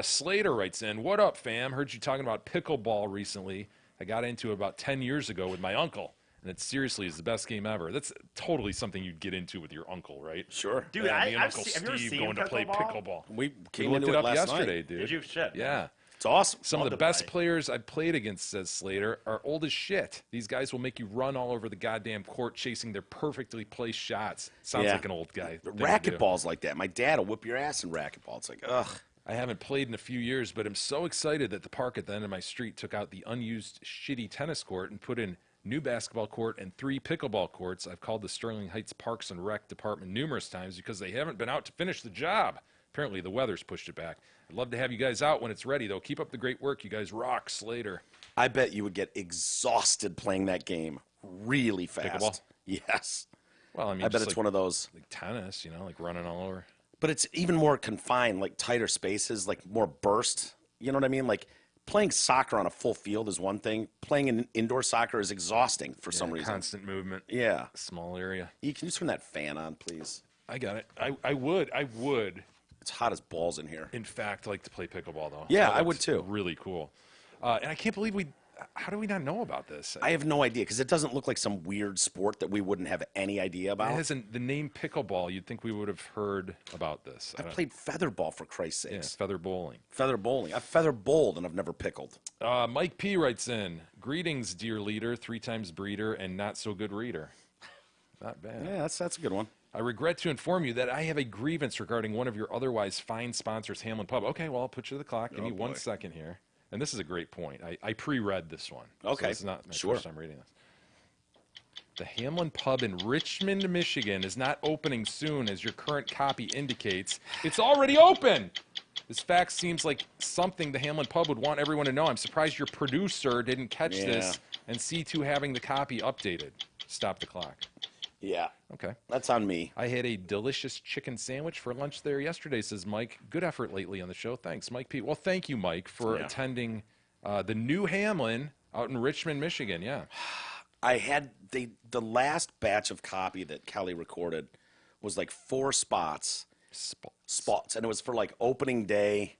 Slater writes in, "What up, fam? Heard you talking about pickleball recently. I got into it about 10 years ago with my uncle, and it seriously is the best game ever." That's totally something you'd get into with your uncle, right? Sure. Dude, Yeah, me and I've Uncle have you ever Steve seen going to play pickleball? pickleball. We We came looked into it up last yesterday, night. dude. Did you? Shit. Yeah. It's awesome. Some of Fun the to best play. players I've played against, says Slater, are old as shit. These guys will make you run all over the goddamn court chasing their perfectly placed shots. Sounds Yeah. like an old guy. thing to do. Racquetball's like that. My dad will whip your ass in racquetball. It's like, ugh. I haven't played in a few years, but I'm so excited that the park at the end of my street took out the unused shitty tennis court and put in new basketball court and 3 pickleball courts. I've called the Sterling Heights Parks and Rec department numerous times because they haven't been out to finish the job. Apparently the weather's pushed it back. I'd love to have you guys out when it's ready, though. Keep up the great work. You guys rock, Slater. I bet you would get exhausted playing that game really fast. Pickleball? Yes. Well, I mean, I bet just it's like, one of those. like tennis, like running all over. But it's even more confined, like tighter spaces, like more burst. You know what I mean? Like playing soccer on a full field is one thing. Playing in indoor soccer is exhausting for some reason. Constant movement. Yeah. Small area. Can you turn that fan on, please? I got it. I would, It's hot as balls in here. In fact, I like to play pickleball, though. Yeah, That I would looks too. Really cool. And I can't believe how do we not know about this? I have no idea because it doesn't look like some weird sport that we wouldn't have any idea It about. hasn't the name pickleball. You'd think we would have heard about this. I played featherball for Christ's Yeah, sakes. feather bowling. Feather bowling. I've feather bowled and I've never pickled. Mike P writes in, "Greetings, dear leader, 3 times breeder, and not so good reader." Not bad. Yeah, that's a good one. I regret to inform you that I have a grievance regarding one of your otherwise fine sponsors, Hamlin Pub. Okay, well, I'll put you to the clock. Give me 1 second here. And this is a great point. I pre-read this one. Okay, So this is not my sure. first time reading this. The Hamlin Pub in Richmond, Michigan is not opening soon, as your current copy indicates. It's already open! This fact seems like something the Hamlin Pub would want everyone to know. I'm surprised your producer didn't catch this and see to having the copy updated. Stop the clock. Yeah, Okay. that's on me. I had a delicious chicken sandwich for lunch there yesterday, says Mike. Good effort lately on the show. Thanks, Mike P. Well, thank you, Mike, for attending the new Hamlin out in Richmond, Michigan. Yeah. I had the last batch of copy that Kelly recorded was like 4 spots, and it was for like opening day.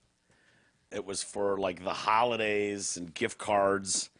It was for like the holidays and gift cards,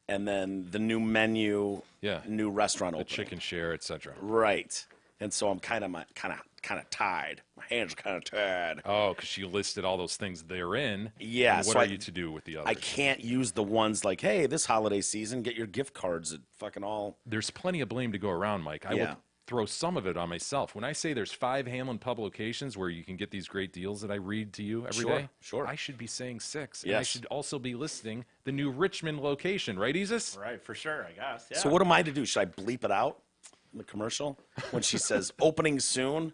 and then the new menu, new restaurant The opening. chicken share, etc. Right. And so I'm kind of tied. My hands are kind of tied. Oh, because you listed all those things therein. Yeah, And what so are you to do with the others? I can't use the ones like, hey, this holiday season, get your gift cards at fucking all. There's plenty of blame to go around, Mike. I will throw some of it on myself. When I say there's 5 Hamlin Pub locations where you can get these great deals that I read to you every day, Sure. I should be saying 6. And I Yes. should also be listing the new Richmond location, right, Isis? Right, for sure, I guess. Yeah. So what am I to do? Should I bleep it out in the commercial when she says opening soon?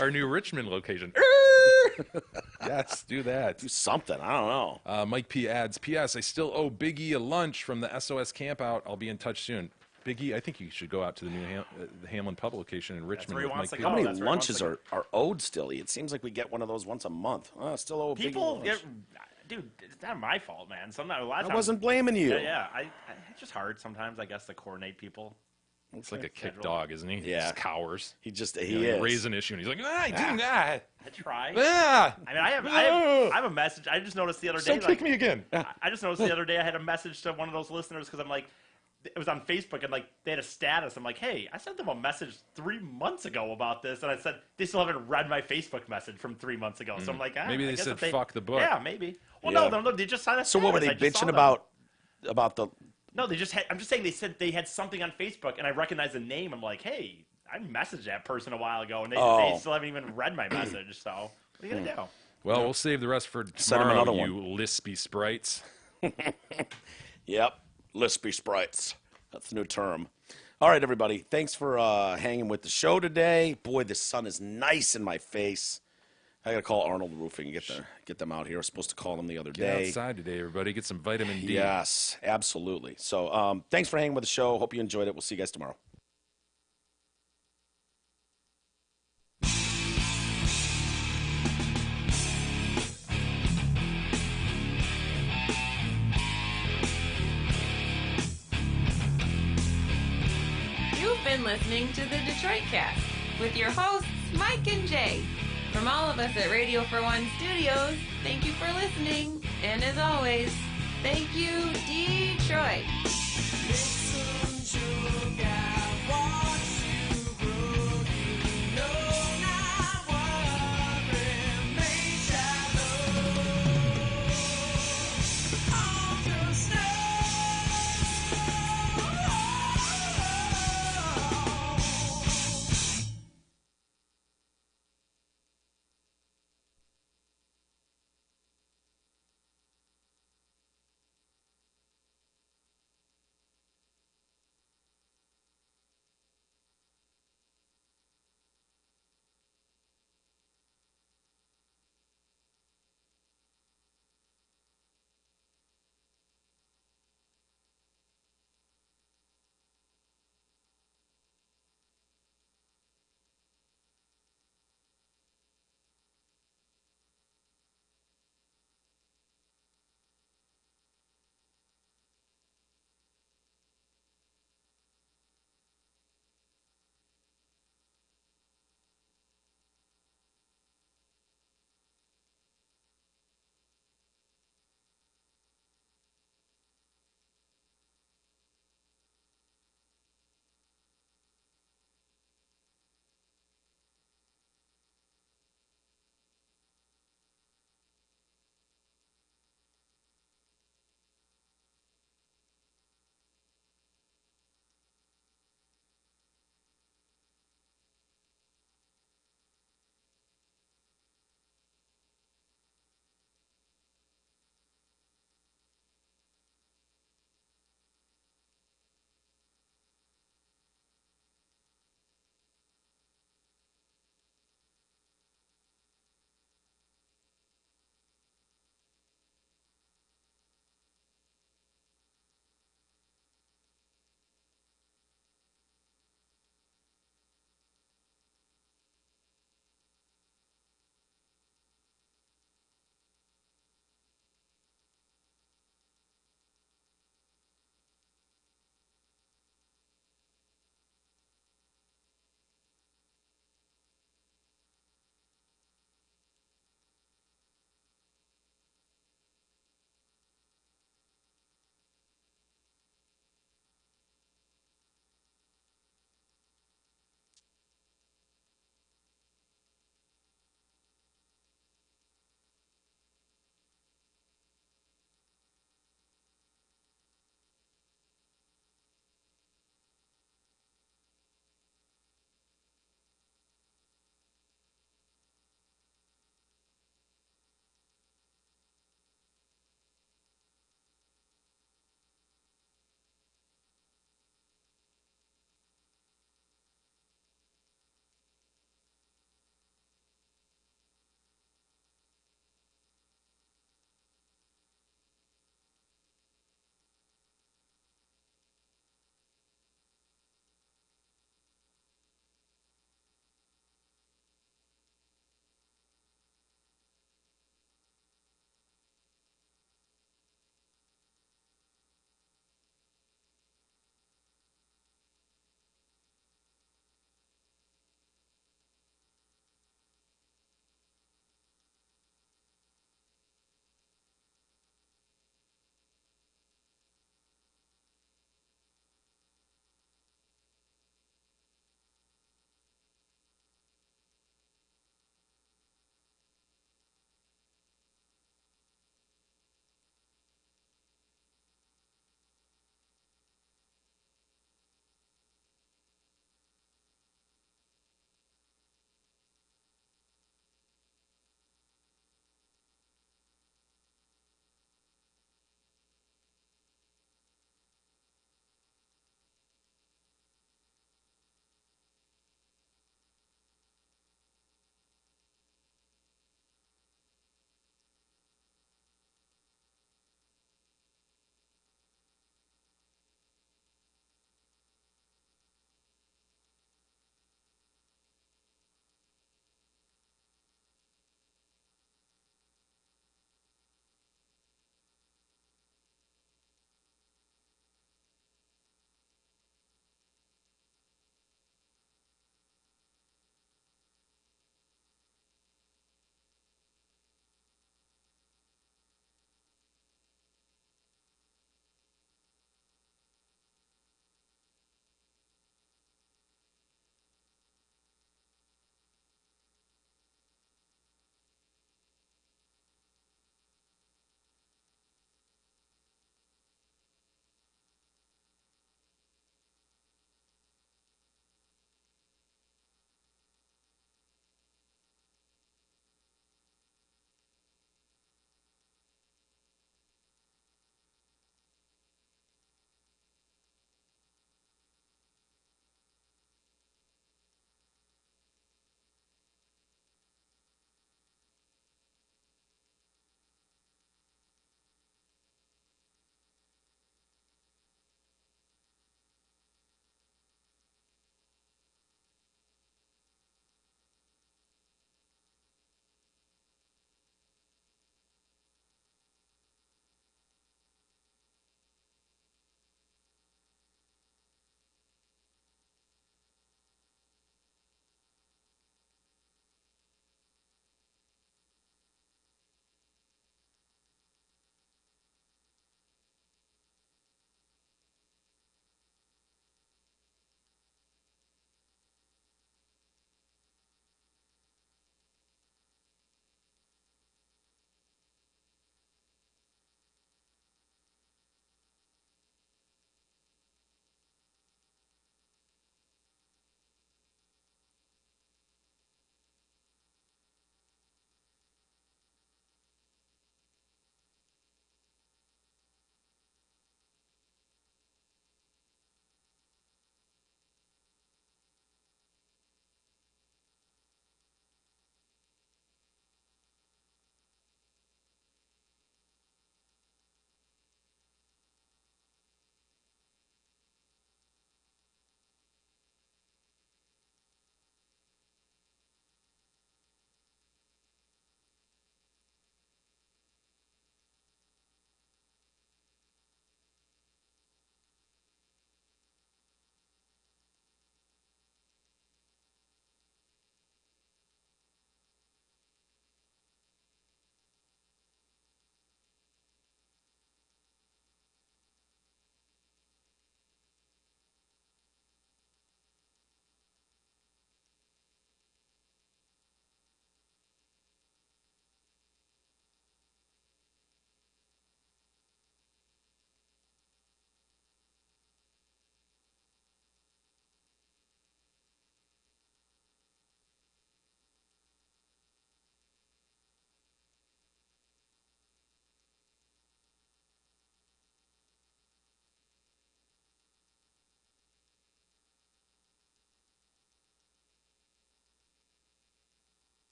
Our new Richmond location. Yes, do that. Do something. I don't know. Mike P adds, P.S. I still owe Biggie a lunch from the SOS campout. I'll be in touch soon. Biggie, I think you should go out to the new the Hamlin Pub location in Richmond. where he with wants Mike to P. go. How many that's where he wants lunches to are owed still? It seems like we get one of those once a month. Still owe a big People, lunch. dude, it's not my fault, man. Sometimes a lot of I times, wasn't blaming you. Yeah, it's just hard sometimes, I guess, to coordinate people. It's like a kick dog, isn't he? Yeah. He just cowers. He You is. raise an issue and he's like, I didn't that. I try. Ah, I mean, I have a message. I just noticed the other day. don't kick me again. I just noticed the other day I had a message to one of those listeners because I'm like, it was on Facebook and like they had a status. I'm like, hey, I sent them a message 3 months ago about this, and I said they still haven't read my Facebook message from 3 months ago. So I'm like, Maybe I they guess said, if "Fuck the book." Yeah, maybe. Well, Yeah. no, they just signed a So what were they status. I just saw bitching them. about the? No, they just had, I'm just saying they said they had something on Facebook, and I recognized the name. I'm like, hey, I messaged that person a while ago, and they still haven't even read my message. So what are you gonna do? Well, we'll save the rest for Send him tomorrow, another you lispy sprites. Yep, lispy sprites. That's the new term. All right, everybody. Thanks for hanging with the show today. Boy, the sun is nice in my face. I gotta call Arnold Roofing and get them out here. I was supposed to call them the other Get day. outside today, everybody. Get some vitamin D. Yes, absolutely. So thanks for hanging with the show. Hope you enjoyed it. We'll see you guys tomorrow. You've been listening to the Detroit Cast with your hosts, Mike and Jay. From all of us at Radio for One Studios, thank you for listening. And as always, thank you, Detroit. Make some sugar.